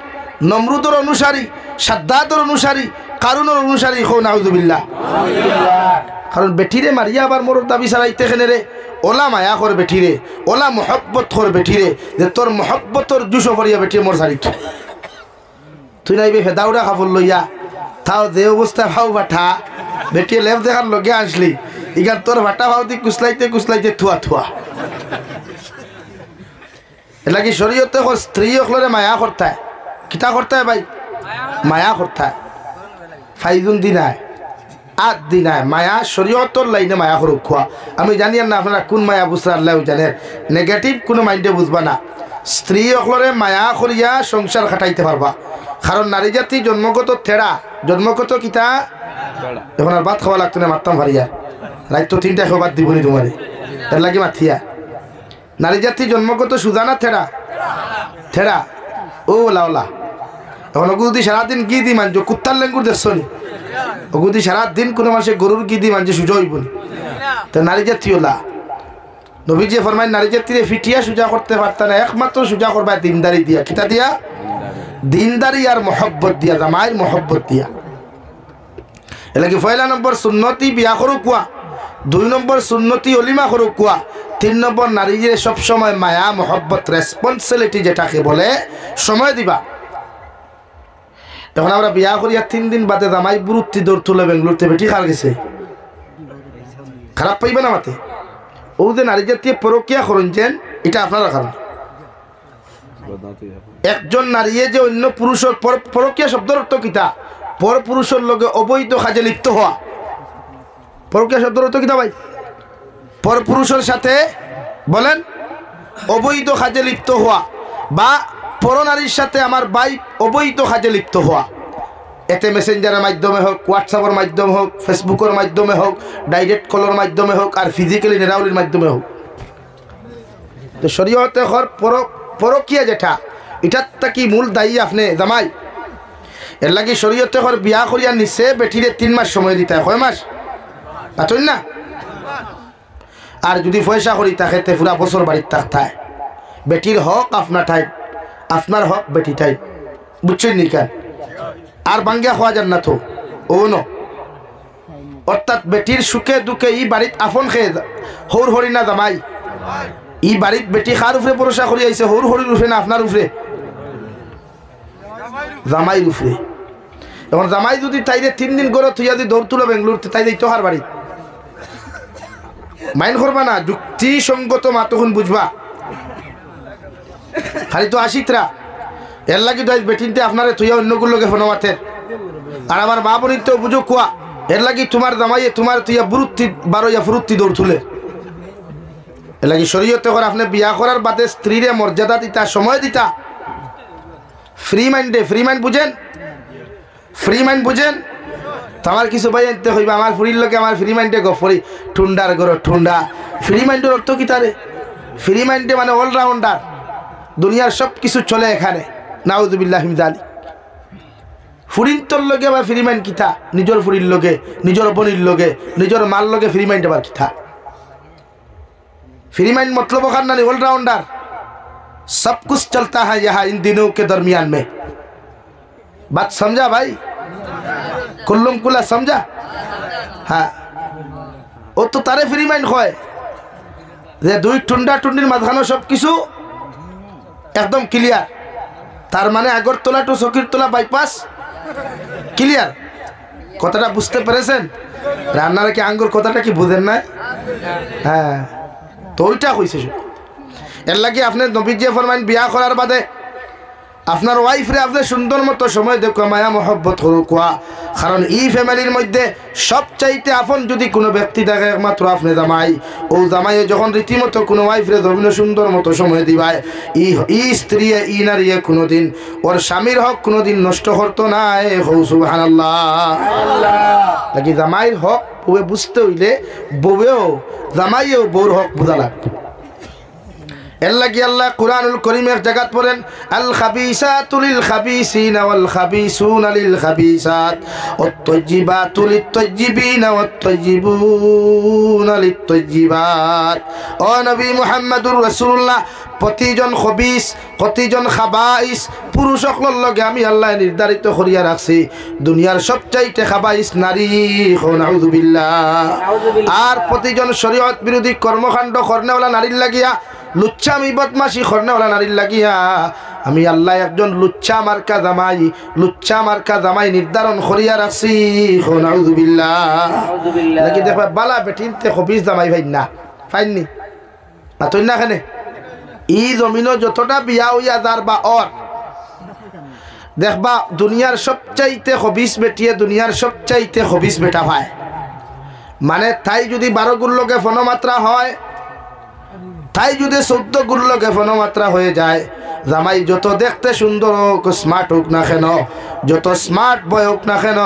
নমরুদের অনুসারী সাদ্দাতের অনুসারী কারুনের অনুসারী হো নাউজুবিল্লাহ কারণ বেটিরে মারিয়া আবার মোর দাবি ছাড়াইতে খেনে রে ওলা মায়া কর বেটিরে ওলা মহব্বত কর বেটিরে যে তোর মহব্বতর জুসো ভরিয়া বেটিরে মোর শাড়ি তুই নাইবে ফেদাউরা খাবল লইয়া তাও যে অবস্থা ভাও ভাঠা বেটিয়ে লেফ দেখার লগে আসলি ইগান তোর ভাটা ভাও দি কুসলাইতে কুসলাইতে থুয়া থুয়া এটা কি শরীয়তে স্ত্রী অকলরে মায়া করতায় কিতা করতায় ভাই মায়া করতায় ফাইজুন দিনায় আট দিনায় মায়া শরীয়তর লাইনে মায়া করুক খোয়া আমি জানি না আপনারা কোন মায়া বুঝতে আল্লাহ জানেন নেগেটিভ কোনো মাইন্ডে বুঝবা না স্ত্রী অকলরে মায়া করিয়া সংসার খাটাইতে পারবা কারণ নারী জাতি জন্মগত থেড়া জন্মগত কিতা এখন আর ভাত খাওয়া লাগতো না মারতাম ভারিয়া রাত তো 3টা খাবার দিবনি তোমারে এর লাগে মাথিয়া নারী জাতি জন্মগত সুজানা থেড়া থেড়া ও লাওলা এখন ওগুদি সারাদিন কি দি মানছো কুত্তার লেঙ্গুর দেখছো নি ওগুদি সারাদিন কোনো মাসে গরুর কি দি মানছে সুজা হইব নি তো নারী জাতি ওলা নবীজি ফরমায় নারী জাতিরে ফিটিয়া সুজা করতে পারত না একমাত্র সুজা করবা দিনদারি দিয়া কিতা দিয়া দিনদারি আর মহব্বত দিয়া জামাইর মহব্বত দিয়া এলাকি পয়লা নম্বর সুন্নতি বিয়া করো কুয়া 2 নম্বর সুন্নতি অলিমা করো কুয়া 3 নম্বর নারীদের সবসময় মায়া মহব্বত রেসপন্সিবিলিটি যেটাকে বলে সময় দিবা এখন আমরা বিয়া করিয়া 3 দিন বাদে জামাই বুরুত্তি দৌড় তুলে বেঙ্গলোরতে বেটি খাল গেছে খারাপ পাইবে না মাতে ও যে নারী জাতীয় পরকিয়া করছেন এটা আপনারা কারণ একজন নারীয়ে যে অন্য পুরুষের পরকিয়া শব্দের অর্থ কিতা পর পুরুষের লগে অবৈধ কাজে লিপ্ত হওয়া পরকিয়া শব্দের অর্থ কিতা ভাই পর পুরুষের সাথে বলেন অবৈধ কাজে লিপ্ত হওয়া বা পর নারীর সাথে আমার ভাই অবৈধ কাজে লিপ্ত হওয়া এতে মেসেঞ্জারের মাধ্যমে হোক হোয়াটসঅ্যাপের মাধ্যমে হোক ফেসবুকের মাধ্যমে হোক ডাইরেক্ট কলের মাধ্যমে হোক আর ফিজিক্যালি নেরাউলির মাধ্যমে হোক তো শরীয়তে হর পরকিয়া যেটা এটার কি মূল দায়ী আপনি জামাই এর লাগে শরীয়তে হর বিয়া করিয়া নিছে বেটিরে 3 মাস সময় দিতে হয় কয় মাস পাচন না আর যদি পয়সা করি তাকে তে পুরা বছর বাড়ির থাকতায় বেটির হক আপনার ঠাই আপনার হক বেটি ঠাই বুঝছেন নি কেন আর বাঙ্গিয়া খাওয়া যান না তো ও ন অর্থাৎ বেটির সুখে দুঃখে ই বাড়িত আফন খেয়ে হৌর হরি না জামাই ই বাড়িত বেটি কার উপরে ভরসা করি আইছে হৌর হরির উপরে না আপনার উপরে জামাইর উপরে এখন জামাই যদি তাইরে 3 দিন করে তুই যদি দৌড় তুলো বেঙ্গলোরতে তাই তো হার বাড়ি মাইন করবা না যুক্তিসঙ্গত মাতখন বুঝবা খালি তো আসিতরা এর লাগে তো বেটিনতে আপনারে তুই অন্যগুলোকে ফোন মাথের আর আমার মা বোনির তো বুঝো কুয়া এর লাগে তোমার জামাইয়ে তোমার তুই বুরুত্তি 12 ফুরুত্তি দৌড় তুলে এর লাগে শরীয়তে করে আপনি বিয়া করার বাদে স্ত্রীরে মর্যাদা দিতা সময় দিতা ফ্রি মাইন্ড বুঝেন ফ্রি মাইন্ড বুঝেন তো আমার কিছু ভাই আনতে হইবা আমার ফুরির লোকে আমার ফ্রি মাইন্ডে গফরি ঠুন্ডার গরো ঠুন্ডা ফ্রি মাইন্ডের অর্থ কি তারে ফ্রি মাইন্ডে মানে অলরাউন্ডার দুনিয়ার সব কিছু চলে এখানে নাউজুবিল্লাহ মিন যালিক ফুরিন্তর লগে বা ফ্রি মাইন্ড কিতা নিজের ফুরির লগে নিজের বনির লগে নিজের মাল লগে ফ্রি মাইন্ড আবার কিতা फ्री माइंड मतलब करना नहीं ऑलराउंडर सब कुछ चलता है यहाँ इन दिनों के दरमियान में बात समझा भाई कुल्लुम कुल्ला समझा हाँ वो तो तारे फ्री माइंड खोए যে দুই টুন্ডা টুন্ডির মাঝখানে সব কিছু একদম ক্লিয়ার, তার মানে আগরতলা টু সকিরতলা বাইপাস ক্লিয়ার। কথাটা বুঝতে পেরেছেন? রান্নার কি আঙ্গুর কথাটা কি বুঝেন না? হ্যাঁ, তো ওইটা কইছে। এর লাগে আপনি নবীজি ফরমাইন বিয়া করার বাদে আপনার ওয়াইফরে আপনি সুন্দর মতো সময় দেখো, মায়া মহব্বত করুকা। কারণ এই ফ্যামিলির মধ্যে সবচাইতে আপন যদি কোনো ব্যক্তি থাকে একমাত্র আপনি জামাই। ও জামাইয়ে যখন রীতিমতো কোনো ওয়াইফরে ধর্মীয় সুন্দর মতো সময় দিবায়, ই স্ত্রী ই নারী কোনোদিন ওর স্বামীর হক কোনোদিন নষ্ট করতো না। সুবহানাল্লাহ। নাকি জামাইয়ের হক বউয়ে বুঝতে হইলে বউয়েও জামাইয়েও বউর হক বোঝা লাগবে। এর লাগি আল্লাহ কুরআনুল কারীমের জায়গাত পড়েন, আল খাবিসাতু লিল খাবিসিনা ওয়াল খাবিসুনা লিল খাবিসাত ওয়াত তাইয়্যিবাতু লিত তাইয়্যিবিনা ওয়াত তাইয়্যিবুনা লিত তাইয়্যিবাত। ও নবী মুহাম্মদুর রাসূলুল্লাহ, প্রতিজন খবিস প্রতিজন খাবাইস পুরুষ সকলের লগে আমি আল্লাহ নির্ধারিত করিয়া রাখছি। দুনিয়ার সবচাইতে খাবাইস নারী, নাউযুবিল্লাহ। আর প্রতিজন শরীয়ত বিরোধী কর্মকাণ্ড করনেওয়ালা নারীর লাগিয়া, লুচ্চামি বদমাশি করনেওয়ালা নারীর লাগিয়া আমি আল্লাহ একজন লুচ্চা মার্কা জামাই নির্ধারণ করিয়া রাখছি। নাউযুবিল্লাহ। নাকি দেখবা বালা বেটিনতে খবিস জামাই ভাই না পাইনি না তুই না কেনে ই জমিনও যতটা বিয়া হইয়া যার বা অর দেখবা দুনিয়ার সবচাইতে খবিস বেটিয়ে দুনিয়ার সবচাইতে খবিস বেটা ভাই। মানে তাই যদি 12 গুল্লকে ফনমাত্রা হয়, তাই যদি 14 গুল্লকে ফনমাত্রা হয়ে যায়, জামাই যত দেখতে সুন্দর হোক স্মার্ট হোক না কেন, যত স্মার্ট বয় হোক না কেন,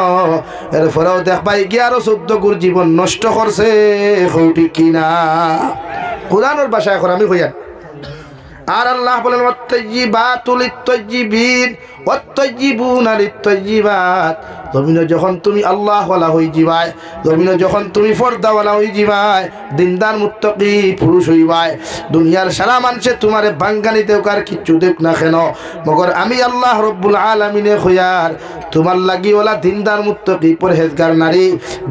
এরপরেও দেখবাই গিয়ে আরো 14 গুর জীবন নষ্ট করছে। ঠিক কিনা? কুরআনের ভাষায় এখন আমি কইয়া। আর আল্লাহ বলেন ওয়াত-তাইয়্যিবাতু লিত-তাইয়্যিবিন ওয়াত-তাইয়্যিবুনা লিত-তাইয়্যিবাত। জমিনে যখন তুমি আল্লাহ ওয়ালা হই যাবাই, জমিনে যখন তুমি পর্দাওয়ালা হই যাবাই, দিনদার মুত্তাকি পুরুষ হইবাই, দুনিয়ার সারা মানুষে তোমারে বাঙ্গানি দেও কার কিচ্ছু দেখ না কেন, মগর আমি আল্লাহ রব্বুল আলামিনে খয়ার তোমার লাগি ওলা দিনদার মুত্তাকি পরহেজগার নারী,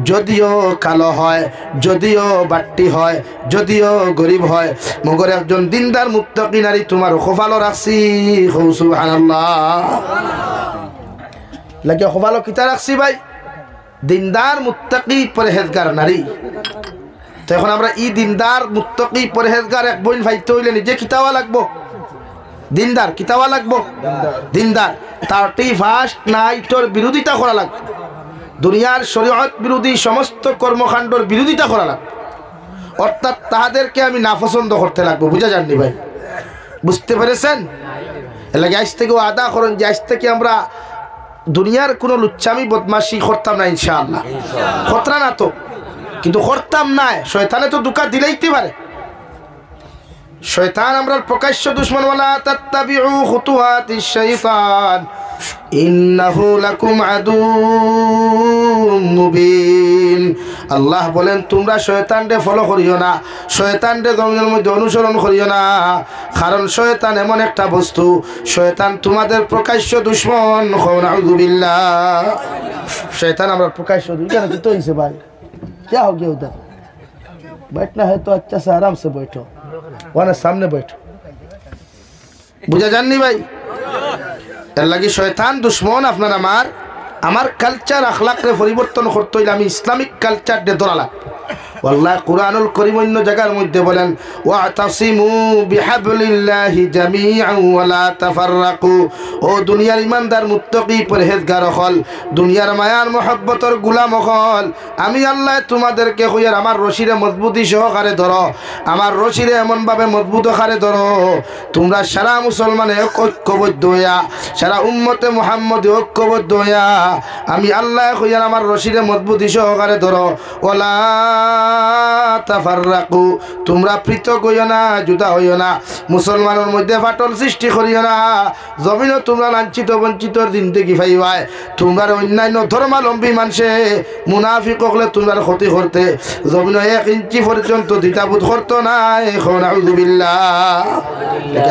যদিও কালো হয়, যদিও বাট্টি হয়, যদিও গরিব হয়, মগর একজন দিনদার মুত্তাকি নারী তোমার খোফালো রাখছি। সুবহানাল্লাহ। লাগে খোফালো কিতা রাখছি ভাই? দিনদার মুত্তাকি পরহেজগার নারী। তো এখন আমরা ই দিনদার মুত্তাকি পরহেজগার এক বইন ভাইতে হইলে নিজে কিতাওয়া লাগবো, দিনদার কিতাওয়া লাগবো, দিনদার 31 নাইটর বিরোধিতা করা লাগবে, দুনিয়ার শরীয়ত বিরোধী সমস্ত কর্মকাণ্ডর বিরোধিতা করা লাগবে। অর্থাৎ তাহাদেরকে আমি নাপছন্দ করতে লাগবো। বুঝা যাননি ভাই? বুঝতে পেরেছেন? এর লাগে আজ থেকে আদা করেন যে আজ থেকে আমরা দুনিয়ার কোনো লুচ্চামি বদমাশি করতাম না ইনশাআল্লাহ। খতরা না তো, কিন্তু করতাম না। শয়তানে তো দুকা দিলেইতে পারে। শয়তান আমরা প্রকাশ্য দুশমন। ওয়ালা তাত্তাবিউ খুতুওয়াতিশ শাইতান ইন্নাহু লাকুম আদুউম মুবিন। আল্লাহ বলেন তোমরা শয়তানকে ফলো করিও না, শয়তানকে জমিনের মধ্যে অনুসরণ করিও না, কারণ শয়তান এমন একটা বস্তু, শয়তান তোমাদের প্রকাশ্য দুশমন। নাউযুবিল্লাহ। শয়তান আমরা প্রকাশ্য দুশমন। তো হইছে ভাই क्या हो गया उधर? बैठना है तो अच्छा से आराम से बैठो, वरना सामने बैठो। बुझा जाननी भाई? এর লাগি শয়তান দুশ্মন। আপনার আমার কালচার আখলাকরে পরিবর্তন করতে হইলে আমি ইসলামিক কালচার দিয়ে ধরা লাগবে। আল্লাহ কুরআনুল কারীম অন্য জায়গার মধ্যে বলেন ওয়াতাসিমু বিহাবলিল্লাহি জামিআন ওয়া লা তাফাররাকু। ও দুনিয়ার ইমানদার মুত্তাকি পরহেজগার হল, দুনিয়ার মায়ার মহব্বতের গোলাম হল, আমি আল্লাহ তোমাদেরকে কইয়ার আমার রশিরে মজবুতি সহকারে ধরো, আমার রশিরে এমনভাবে মজবুত আকারে ধরো তোমরা সারা মুসলমানে ঐক্যবদ্ধ হইয়া, সারা উম্মতে মুহাম্মদে ঐক্যবদ্ধ হইয়া আমি আল্লাহ কইয়ার আমার রশিরে মজবুতি সহকারে ধরো। ওয়ালা তাফাররাকু, তোমরা পৃথক হইও না, জুদা হইও না, মুসলমানের মধ্যে ফাটল সৃষ্টি করিও না। জমিনও তোমরা লাঞ্ছিত বঞ্চিতর জিন্দেগি পাইবাই। তোমরা অন্যান্য ধর্মাবলম্বী মানুষে মুনাফিক হলে তোমরা ক্ষতি করতে জমিন 1 ইঞ্চি পর্যন্ত দ্বিধাবোধ করতো না। এখন নাউযুবিল্লাহ।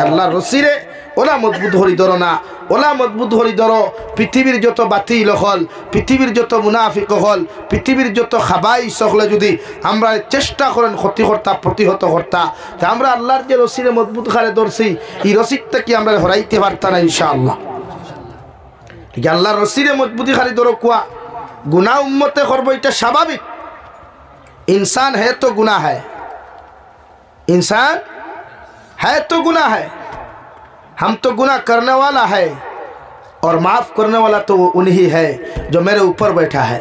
আল্লাহর রসিরে ওলা মজবুত হরি ধরো না, ওলা মজবুত হরি ধরো। পৃথিবীর যত বাতিল হল, পৃথিবীর যত মুনাফিক হল, পৃথিবীর যত খাবাই সকলে যদি আমরা চেষ্টা করেন ক্ষতি কর্তা প্রতিহত কর্তা, তা আমরা আল্লাহর যে রসিরে মজবুত খালে ধরছি এই রসিদটা কি আমরা হরাইতে পারতাম না ইনশাআল্লাহ। ঠিক আল্লাহর রসিরে মজবুতি খালি ধরো কুয়া গুনাহ উম্মতে করবো এটা স্বাভাবিক। इंसान है तो गुनाह है, इंसान है तो गुनाह है। हम तो गुनाह करने वाला है और माफ़ करने वाला तो वो उन्हीं है जो मेरे ऊपर बैठा है,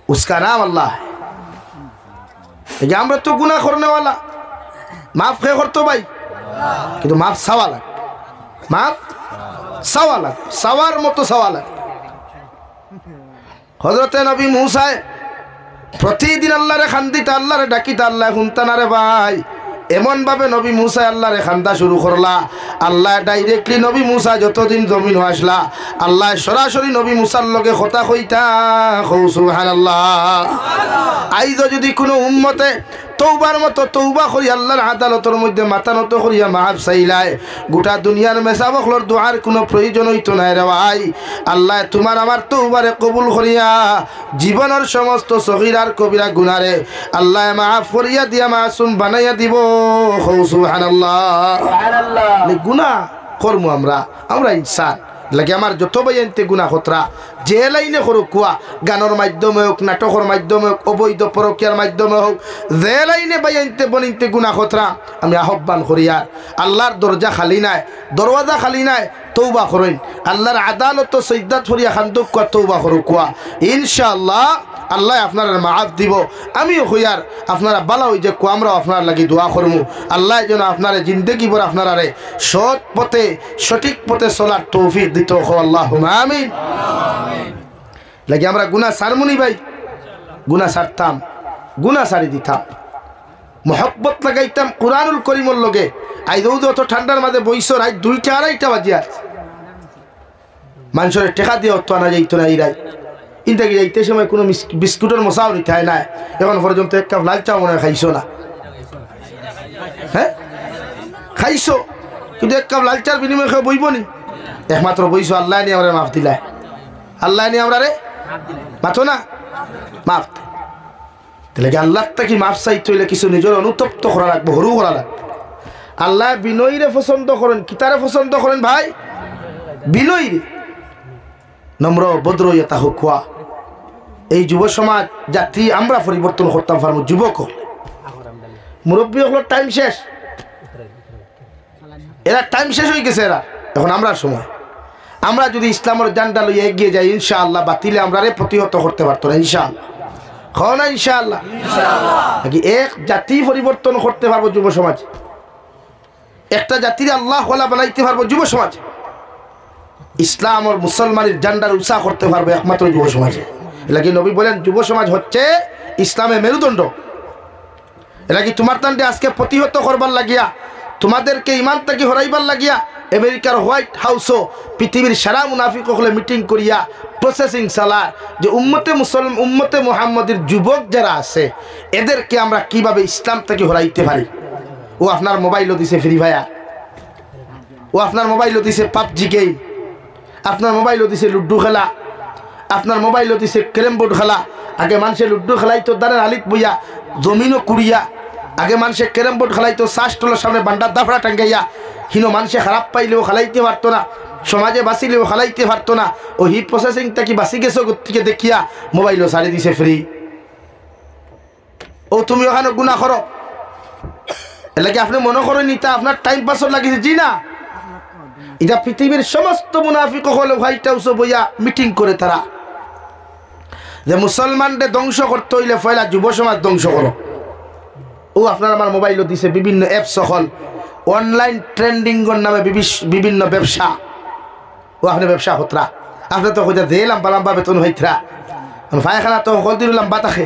उसका नाम अल्लाह है। আমরা তো গুনাহ করने वाला, माफ কে করতো ভাই, কিন্তু মাফ সওয়াল, মাফ সওয়াল, সওয়ার মতো সওয়াল। হযরত নবী মুসা প্রতিদিন আল্লাহরে খান্দিতা, আল্লাহরে ডাকিতা, আল্লাহ শুনতা না রে ভাই। এমন ভাবে নবী মুসা আল্লাহরে খান্দা শুরু করলা, আল্লাহ ডাইরেক্টলি নবী মুসা যতদিন জমিন আসলা আল্লাহ সরাসরি নবী মুসার লগে কথা কইতা। সুবহানাল্লাহ। আইজ যদি কোনো উম্মতে তৌবার মতো তৌবা করি আল্লাহর আদালতের মধ্যে মাথা নত করিয়া মাফ চাইলায়, গোটা দুনিয়ার মেসাবকলর দোয়ার কোনো প্রয়োজন হইতো নাই রে ভাই। আল্লাহ তোমার আমার তৌবারে কবুল করিয়া জীবনের সমস্ত সগীরার কবিরা গুনারে আল্লাহ মাফ করিয়া দিয়া মাসুম বানাইয়া দিব। সুবহানাল্লাহ। গুনাহ করবো আমরা ইনসান লাগে। আমার যত বাইনতে গুনাহ খতরা যে লাইনে করুক কুয়া, গানের মাধ্যমে হোক, নাটকের মাধ্যমে হোক, অবৈধ পরকীয়ার মাধ্যমে হোক, যে লাইনে বাইনতে বনিতে গুনাহ খতরা আমি আহ্বান করি আর আল্লাহর দরজা খালি নাই, দরওয়াজা খালি নাই, তৌবা করেন। আল্লাহর আদালত সৈদাত ফরিয়া খান্দুক কুয়া তৌবা করুক কুয়া, ইনশাআল্লাহ আল্লাহ আপনার মাফ দিব। আমিও হইয়ার আপনারা বালা হই যে কুয়া আমরাও আপনার লাগি দোয়া করবো। আল্লাহ যেন আপনার জিন্দগি ভর আপনারা সৎ পথে সঠিক পথে চলার তৌফিক দিত। আল্লাহুম্মা আমিন। লাগে আমরা গুনাহ সারমুনি ভাই, গুনাহ সারতাম, গুনাহ সারি দিতাম, মহব্বত লাগাইতাম কুরআনুল করিমর লগে। আই দৌদ অত ঠান্ডার মাঝে বইস রাত 2টা 2:30 বাজিয়া মানুষের টেকা দিয়ে অত আনা যাইতো না। এই রাত ইন্টাকি যাইতে সময় কোনো বিস্কুটের মশাও নিতে হয় না। এখন পর্যন্ত এক কাপ লাল চা মনে হয় খাইছো না? হ্যাঁ খাইছো, কিন্তু এক কাপ লাল চার বিনিময়ে খেয়ে বইব নি? একমাত্র বইছো আল্লাহ নিয়ে আমরা মাফ দিলায়, আল্লাহ নিয়ে আমরা রে মাথো না মাফ। তাহলে আল্লাহ কি মাফ চাইতে হইলে কিছু নিজের অনুতপ্ত করা লাগবে, হরু করা লাগবে। আল্লাহ বিনয়ীরে পছন্দ করেন, কিতারে পছন্দ করেন ভাই? বিনয়ী, নম্র ভদ্র ইয়া হুকুয়া। এই যুব সমাজ জাতি আমরা পরিবর্তন করতাম পারবো। যুবক মুরব্বী হলো টাইম শেষ, এরা টাইম শেষ হয়ে গেছে, এরা এখন আমরা সময়। আমরা যদি ইসলামের জান্ডা লইয়া এগিয়ে যাই ইনশাআল্লাহ বাতিলে আমরা প্রতিহত করতে পারতো না ইনশাআল্লাহ। খাও না ইনশাআল্লাহ। এক জাতি পরিবর্তন করতে পারবো যুব সমাজ, একটা জাতির আল্লাহ ওয়ালা বানাইতে পারবো যুব সমাজ। ইসলাম আর মুসলমানের জান্ডার উৎসাহ করতে পারবে একমাত্র যুব সমাজে। এলাকি নবী বলেন যুব সমাজ হচ্ছে ইসলামের মেরুদণ্ড। এলাকি তোমার তান্ডে আজকে প্রতিহত করবার লাগিয়া, তোমাদেরকে ইমান থেকে হরাইবার লাগিয়া আমেরিকার হোয়াইট হাউসও পৃথিবীর সারা মুনাফিক হলে মিটিং করিয়া প্রসেসিং চালার যে উম্মতে মুহাম্মদের যুবক যারা আছে এদেরকে আমরা কিভাবে ইসলাম থেকে হরাইতে পারি। ও আপনার মোবাইলও দিছে ফ্রি ফায়ার, ও আপনার মোবাইলও দিছে পাবজি গেম, আপনার মোবাইলও দিছে লুড্ডু খেলা, আপনার মোবাইলও দিছে ক্যারেম বোর্ড খেলা। আগে মানুষে লুড্ডু খেলাইতো দাঁড়ের আলিত বইয়া জমিনও কুড়িয়া, আগে মানুষে ক্যারেম বোর্ড খেলাইতো শ্বাসটোলার সামনে বান্ডার দাফড়া টাঙ্গাইয়া। হিনো মানুষে খারাপ পাইলেও খেলাইতে পারতো না, সমাজে বাঁচিলেও খেলাইতে পারতো না। ও হি প্রসেসিংটা কি বাঁচি গেছো থেকে দেখিয়া মোবাইলও ছাড়ি দিছে ফ্রি। ও তুমি ওখানে গুনাহ করো, এলাকি আপনি মনে করেন এটা আপনার টাইম পাসও লাগিছে? জি না, এটা পৃথিবীর সমস্ত মুনাফিক হলে হোয়াইট হাউসে বইয়া মিটিং করে তারা যে মুসলমানদের ধ্বংস করতে হইলে পয়লা যুব সমাজ ধ্বংস করো। ও আপনার আমার মোবাইলও দিছে বিভিন্ন অ্যাপস হল অনলাইন ট্রেন্ডিংয়ের নামে বিভিন্ন ব্যবসা। ও আপনি ব্যবসা হতরা, আপনি তো কোথায় দিয়ে লাম্বা লাম্বা বেতন হইতরা, পায়খানা তো হল দিল লাম্বা তাকে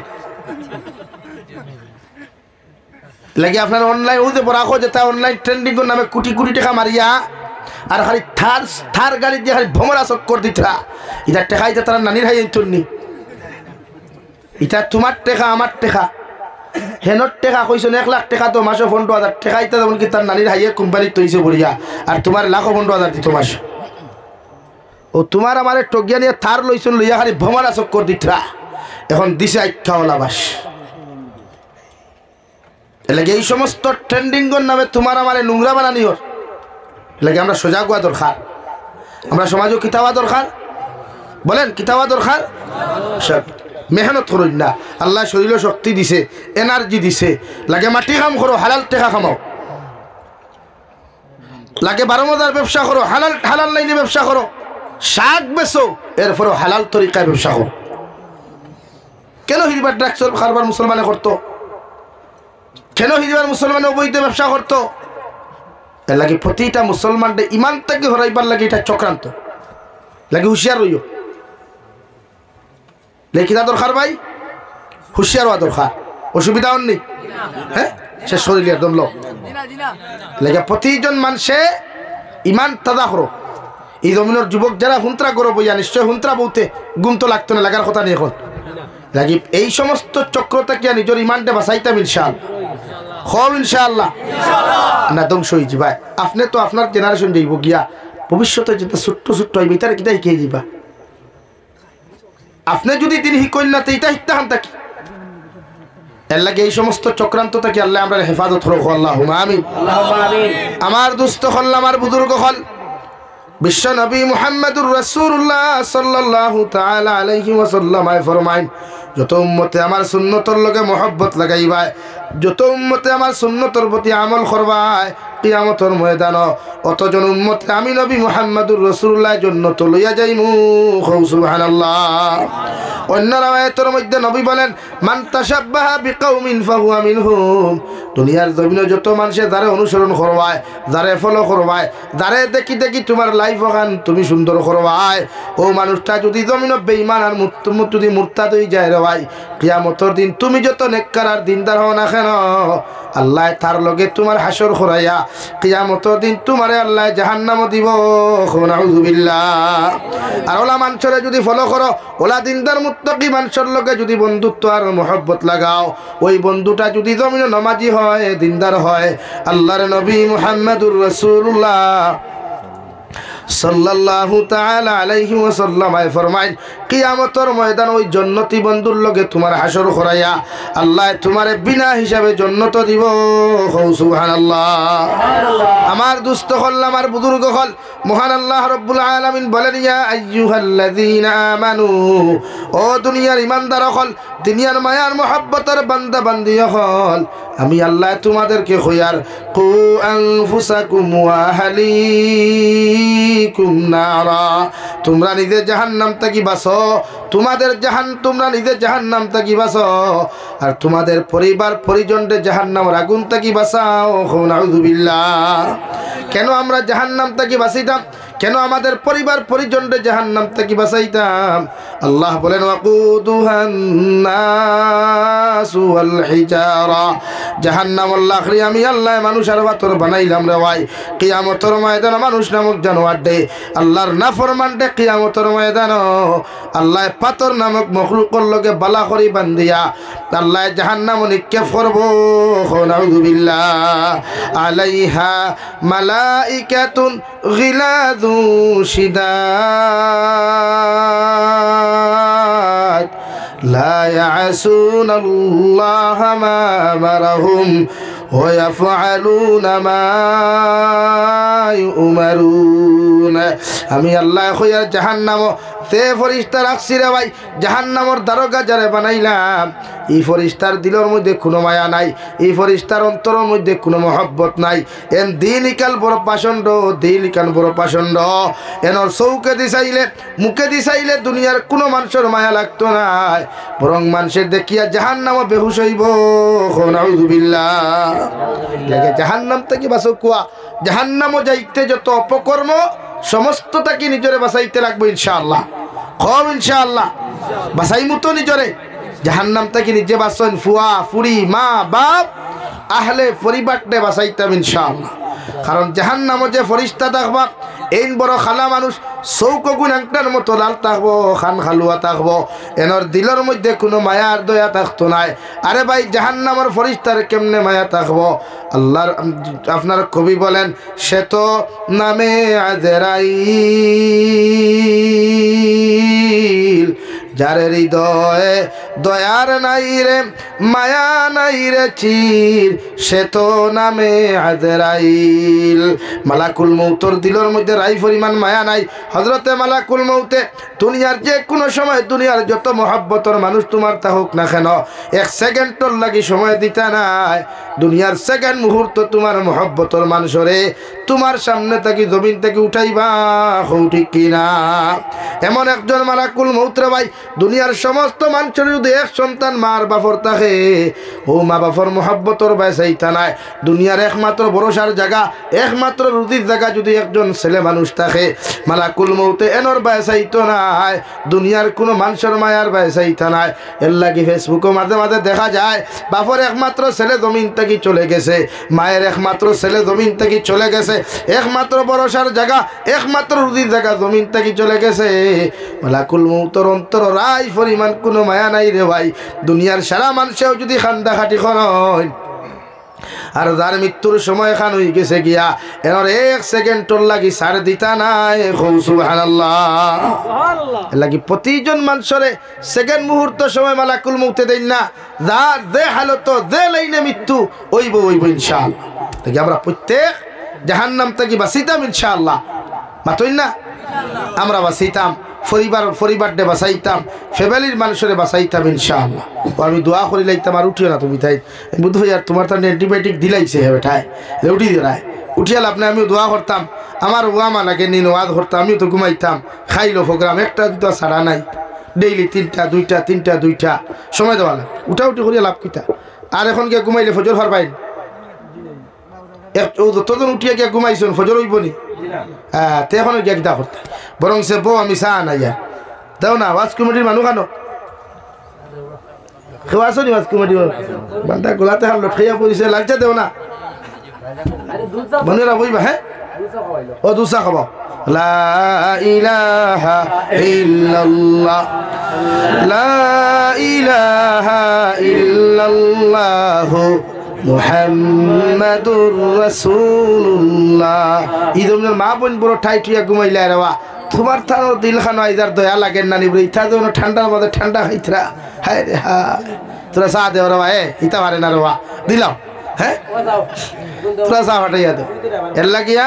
লাগে আপনার অনলাইন ওতে রাখো যে তা অনলাইন ট্রেন্ডিংয়ের নামে কোটি কোটি টাকা মারিয়া আর খালি থার গাড়ি দিয়ে খালি ভ্রমরা চক্কর দিতরা। এটা টেকা এটা তারা নানির হাই চলনি, এটা তোমার টেকা আমার টেকা। হেনত টেকা কইছেন 1 লাখ টাকা তো মাসে 15,000 টাকা ইতা যেমন কি তার নানির হাইয়ে কোম্পানি তৈছে বলিয়া আর তোমার লাখ 15,000 দিত মাস ও তোমার আমারে টগিয়া নিয়ে থার লইছেন লইয়া খালি ভমারা চক্কর দিতরা এখন দিছে আইখাওয়ালা বাস এলাকে এই সমস্ত ট্রেন্ডিংয়ের নামে তোমার আমারে নোংরা বানানিওর এলাকে আমরা সজাগ হওয়া দরকার আমরা সমাজও কিতাবা দরকার বলেন কিতাবা দরকার সব মেহনত করুন না আল্লাহ শরীর শক্তি দিছে এনার্জি দিছে লাগে মাটি কাম করো হালাল টাকা কামাও লাগে 12 মজার ব্যবসা করো হালাল হালাল লাইনে ব্যবসা করো শাক বেচো এরপরও হালাল তরিকায় ব্যবসা করো কেন হিজবার ড্রাগস খারবার মুসলমানে করতো কেন হিজবার মুসলমানে অবৈধ ব্যবসা করতো এর লাগে প্রতিটা মুসলমানদের ইমান থেকে হরাইবার লাগে এটা চক্রান্ত লাগে হুঁশিয়ার রইও লেখিতা দরকার ভাই হুঁশিয়ার হওয়া দরকার অসুবিধা নেই হ্যাঁ সে শরীর একদম লোক লেগে প্রতিজন মানুষে ইমান তাজা করো এই জমিনের যুবক যারা হুন্ত্রা করো বইয়া নিশ্চয় হুন্ত্রা বলতে গুম তো লাগতো না লাগার কথা নেই এখন লাগি এই সমস্ত চক্রতা কি নিজের ইমানটা বাঁচাইতাম ইনশাআল্লাহ হব ইনশাআল্লাহ না ধ্বংস হয়ে যাবা আপনি তো আপনার জেনারেশন যাইব গিয়া ভবিষ্যতে যেটা ছোট্ট ছোট্ট হইবে তারা কিটা শিখিয়ে যাবা আপনি যদি তিনি শিকইন না এইটা শিখতে হান থাকি এর লাগে এই সমস্ত চক্রান্ত থেকে আল্লাহ আমরা হেফাজত করো আল্লাহুম্মা আমিন আমার দুস্থ হল আমার বুজুর্গ হল বিশ্ব নবী মুহাম্মদুর রাসূলুল্লাহ সাল্লাল্লাহু তাআলা আলাইহি ওয়াসাল্লাম ফরমাইন যত উম্মতে আমার সুন্নতর লগে মহব্বত লাগাইবায় যত উম্মতে আমার সুন্নতর প্রতি আমল করবায় কিয়ামতের ময়দান অতজন উম্মতে আমি নবী মুহাম্মদুর রাসূলুল্লাহ জান্নাত লইয়া যাইমু সুবহানাল্লাহ অন্য রাওয়ায়াতের মধ্যে নবী বলেন মান তাশাব্বাহা বিকাউমিন ফাহুয়া মিনহুম দুনিয়ার জমিনে যত মানুষে যারে অনুসরণ করবায় যারে ফলো করবায় যারে দেখি দেখি তোমার লাইফ ওখান তুমি সুন্দর করবায় ও মানুষটা যদি জমিনে বেঈমান আর যদি মুরতাদ হয়ে যায় রে ভাই কিয়ামতের দিন তুমি যত নেককার আর দিনদার হও না কেন আল্লাহ তার লগে তোমার হাসর করাইয়া কিয়ামতের দিন তোমারে আল্লাহ জাহান্নাম দিব নাউযুবিল্লাহ আর ওলা মানুষরে যদি ফলো করো ওলা দিনদার মুত্তাকি মানুষের লগে যদি বন্ধুত্ব আর মহব্বত লাগাও ওই বন্ধুটা যদি জমিনে নামাজি হয় দিনদার হয় আল্লাহর নবী মুহাম্মদুর রাসূলুল্লাহ সাল্লাল্লাহু তাআলা আলাইহি ওয়াসাল্লাম ফরমাইন কিয়ামতের ময়দান ওই জান্নাতি বন্ধুর লগে তোমার হাসর করাইয়া আল্লাহ তোমারে বিনা হিসাবে জান্নাত দিব সুবহানাল্লাহ আমার দুস্থ হল আমার বুজুর্গ হল মহান আল্লাহ রাব্বুল আলামিন বলেন ইয়া আইয়ুহাল্লাযীনা আমানু ও দুনিয়ার ঈমানদার হল দুনিয়ার মায়ার মহব্বতের বান্দা বান্দি হল আমি আল্লাহ তোমাদেরকে কইয়ার কু আনফুসাকুম ওয়া আহলিকুম নারা তোমরা নিজে জাহান্নাম থেকে বাঁচো তোমাদের তোমরা নিজে জাহান্নাম থেকে বাঁচো আর তোমাদের পরিবার পরিজনদের জাহান্নামের আগুন থেকে বাঁচাও নাউযুবিল্লাহ কেন আমরা জাহান্নাম থেকে বাঁচিতাম কেন আমাদের পরিবার পরিজনদের জাহান্নাম থেকে বাঁচাইতাম আল্লাহ বলেন ওয়াকুদুহান নাসু ওয়াল হিজারা জাহান্নাম আল্লাহরি আমি আল্লাহ মানুষ আর পাথর বানাইলাম রে ভাই কিয়ামতের ময়দানে মানুষ নামক জানোয়ার দে আল্লাহর নাফরমান দে কিয়ামতের ময়দানে আল্লাহ পাথর নামক মখলুকের লগে বালা করি বান্ধিয়া আল্লাহ জাহান্নাম নিক্ষেপ করব নাউযুবিল্লাহ আলাইহা মালাইকাতুন গিলাযু শিদাদ লা ইয়াসুনাল্লাহা মা আমারহুম ওয়া ইয়াফআলুনা মা ইউমারুন আমি আল্লাহ কইয়া জাহান্নাম তে ফেরেশতা রাখছি রে ভাই জাহান্নামের দারোগা যারে বানাইলাম এই ফেরেশতার দিলের মধ্যে কোনো মায়া নাই এই ফেরেশতার অন্তরের মধ্যে কোনো মহব্বত নাই এন দিলিকাল বড় পাষণ্ড দিলিকান বড় পাষণ্ড এনর চৌকে দিছাইলে মুখে দিছাইলে দুনিয়ার কোনো মানুষের মায়া লাগতো না বরং মানুষের দেখিয়া জাহান্নাম বেহুশ হইব নাউযুবিল্লাহ লাগে জাহান্নাম থেকে বাঁচো কুয়া জাহান্নামও যাইতে যত অপকর্ম সমস্ত তাকে নিজরে বাঁচাইতে লাগবে ইনশাআল্লাহ কম ইনশাআল্লাহ বাঁচাইমু তো নিজরে জাহান্নাম থেকে নিজে বাঁচন ফুয়া ফুরি মা বাপ আহলে পরিবারকে বাঁচাইতাম ইনশাআল্লাহ কারণ জাহান্নামে যে ফেরেশতা দেখবা এই বড় খালা মানুষ চৌক গুণাংটার মতো লাল থাকবো, খান খালুয়া থাকবো, এনর দিলের মধ্যে কোনো মায়া আর দয়া থাকতো নাই। আরে ভাই জাহান্নামের ফরিস্তার কেমনে মায়া থাকবো? আল্লাহর আপনার কবি বলেন, সে তো নামে আজরাইল, যার হৃদয়ে দয়ার নাই রে মায়া নাই রে চির, সে তো নামে আজরাইল। মালাকুল মৌতর দিলের মধ্যে রাই পরিমাণ মায়া নাই। হযরতে মালাকুল মৌতে দুনিয়ার যে কোনো সময় দুনিয়ার যত মহব্বতর মানুষ তোমার তা হোক না কেন, এক সেকেন্ডর লাগি সময় দিতে নাই। দুনিয়ার সেকেন্ড মুহূর্ত তোমার মহব্বতর মানুষরে তোমার সামনে থেকে জমিন থেকে উঠাইবা, হও ঠিক কিনা? এমন একজন মালাকুল মৌতরে ভাই, দুনিয়ার সমস্ত মানুষের যদি এক সন্তান মার বাপর থাকে, ও মা বাপর মহব্বতর বাইসাইতা নাই। দুনিয়ার একমাত্র ভরসার জায়গা, একমাত্র রুজির জায়গা যদি একজন ছেলে মানুষ থাকে, মালাকুল মৌতে এনর বাইসাইতো নাই। দুনিয়ার কোনো মানুষের মায়ার বাইসাইতা নাই। এর লাগি ফেসবুকে মাঝে মাঝে দেখা যায় বাপর একমাত্র ছেলে জমিন থেকে চলে গেছে, মায়ের একমাত্র ছেলে জমিন থেকে চলে গেছে, একমাত্র ভরসার জায়গা, একমাত্র রুজির জায়গা জমিন থেকে চলে গেছে। মালাকুল মৌতর অন্তর রাই পরিমাণ কোনো মায়া নাই রে ভাই। দুনিয়ার সারা মানুষেও যদি খান্দাখাটি হয়, আর যার মৃত্যুর সময় খান হয়ে গেছে গিয়া, এর এক সেকেন্ডর লাগি সার দিতা নাই। সুবহানাল্লাহ। লাগি প্রতিজন মানুষরে সেকেন্ড মুহূর্ত সময় মালাকুল মৌতে দেন না। যার যে হালত যে লাইনে মৃত্যু হইব হইব ইনশাআল্লাহ। দেখি আমরা প্রত্যেক জাহান্নাম থেকে বাঁচিতাম ইনশাআল্লাহ। মাতইন না? আমরা বাঁচিতাম, পরিবার ডে বাঁচাইতাম, ফ্যামিলির মানুষের বাঁচাইতাম ইনশাআল্লাহ। আমি দোয়া করি লাইতাম, আর উঠিও না তুমি তাই বুধ ভাই, আর তোমার তো অ্যান্টিবায়োটিক দিলাইছে বেঠায়, উঠি দিলাই উঠিয়াল আপনি, আমিও দোয়া করতাম, আমার ওয়ামা লাগে নিন ওয়াজ করতাম, আমিও তো ঘুমাইতাম। খাইলো প্রোগ্রাম একটা দুটো ছাড়া নাই, ডেইলি 3টা 2টা 3টা 2টা সময় দেওয়া লাগে, উঠা উঠি করিয়া লাভ কিতা। আর এখন গিয়ে ঘুমাইলে ফজর ফার পাইন, যতজন উঠিয়া গিয়া ঘুমাইছেন ফজর হইব নি? হ্যাঁ, তে এখন গিয়া কিতা করতে, বরং সে বউ আমি চা নাই যা দেও না। ওয়াজ কমিটির মানুষ কেন খেয়ে আসো নি? ওয়াজ কমিটি বান্টা গোলাতে হাল লটকাইয়া পড়িছে, লাগছে দেও না বনেরা বইবা। হ্যাঁ, ও দুসা খাবা। লা ইলাহা ইল্লাল্লাহ, লা ইলাহা ইল্লাল্লাহ মুহাম্মাদুর রাসূলুল্লাহ। ইদমের মা বোন বড় ঠাইটুয়া ঘুমাইলে রেওয়া, তোমার তার দিল খানো আইদার দয়া লাগেন না নিবরে, ইথা যেন ঠান্ডার মধ্যে ঠান্ডা খাইতরা। হায় রে হায়, তোরা চা দেও রেওয়া, ইতা পারে না রেওয়া, দিলাম। হ্যাঁ, তোরা চা ফাটাইয়া দে। এর লাগিয়া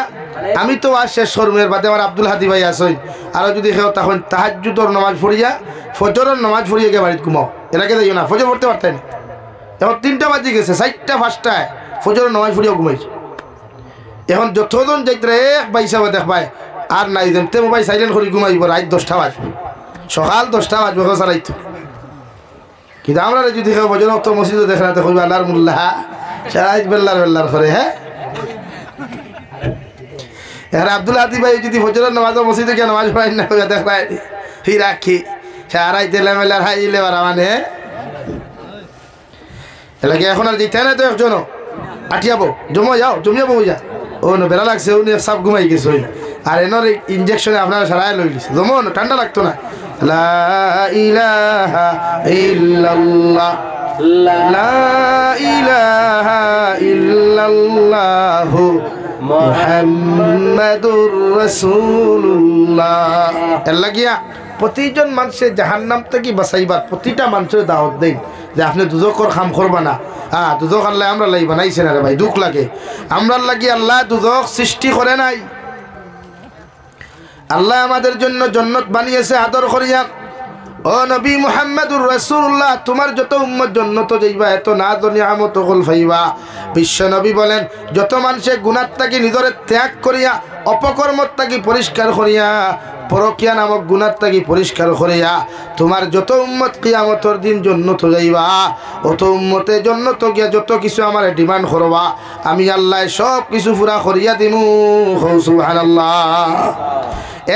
আমি তো আজ শেষ শর্মের বাদে আমার আব্দুল হাদি ভাই আসই, আরো যদি খেও তখন তাহাজ্জুদের নামাজ পড়িয়া ফজরের নামাজ পড়িয়া গিয়ে বাড়িতে ঘুমাও। এরাকে যাইও না, ফজর পড়তে পারতেন। এখন 3টা বাজে গেছে, 4টা 5টায় ফজরের নামাজ পড়িয়া ঘুমাইছে। এখন যতজন যাইতে এক বাইসাবে দেখবায় আর নাই যেন তে মোবাইল সাইলেন্ট করে ঘুমাইব। রাত 10টা বাজবে, সকাল 10টা বাজবে চালাইতো। কিন্তু আমরা যদি খেয়ে ফজর তো মসজিদে দেখে না, তো কইবা আল্লাহর মোল্লা সারাইত বেল্লার করে। হ্যাঁ, এখন আব্দুল হাদি ভাই যদি ফজরের নামাজ মসজিদে গিয়ে নামাজ পড়াই না, দেখায় হি রাখি সারাইতে লেমেলার হাইলে বারা মানে এলাকে এখন আর যেতে না তো একজনও আঠিয়াবো জমিয়াবো যা ও বেড়া লাগছে, ও সব ঘুমাই গেছে। ওই আর এনর ইঞ্জেকশনে আপনারা সারাই লই লিছে, জমন ঠান্ডা লাগতো না। লা ইলাহা ইল্লাল্লাহ, লা ইলাহা ইল্লাল্লাহ মুহাম্মাদুর রাসূলুল্লাহ। এর লাগিয়া প্রতিজন মানুষের জাহান্নাম থেকে বাঁচাইবার প্রতিটা মানুষের দাওয়াত দেন যে আপনি দুজকর কাম করবা না। হ্যাঁ, দুজক আল্লাহ আমরা লাই বানাইছে না রে ভাই, দুঃখ লাগে। আমরা লাগি আল্লাহ দুজক সৃষ্টি করে নাই, আল্লাহ আমাদের জন্য জান্নাত বানিয়েছে আদর করিয়া। ও নবী মুহাম্মদুর রাসূলুল্লাহ, তোমার যত উম্মত জান্নাত যাইবা এত নাজ ও নিয়ামত কল ফাইবা। বিশ্ব নবী বলেন, যত মানুষে গুনাহ থেকে নিজরে ত্যাগ করিয়া অপকর্মত থেকে পরিষ্কার করিয়া পরকিয়া নামক গুনাহ থেকে পরিষ্কার করিয়া তোমার যত উম্মত কিয়ামতের দিন জান্নাত যাইবা, অত উম্মতের জান্নাত গিয়া যত কিছু আমার ডিমান্ড করবা আমি আল্লাহ সব কিছু পুরা করিয়া দিমু। সুবহানাল্লাহ।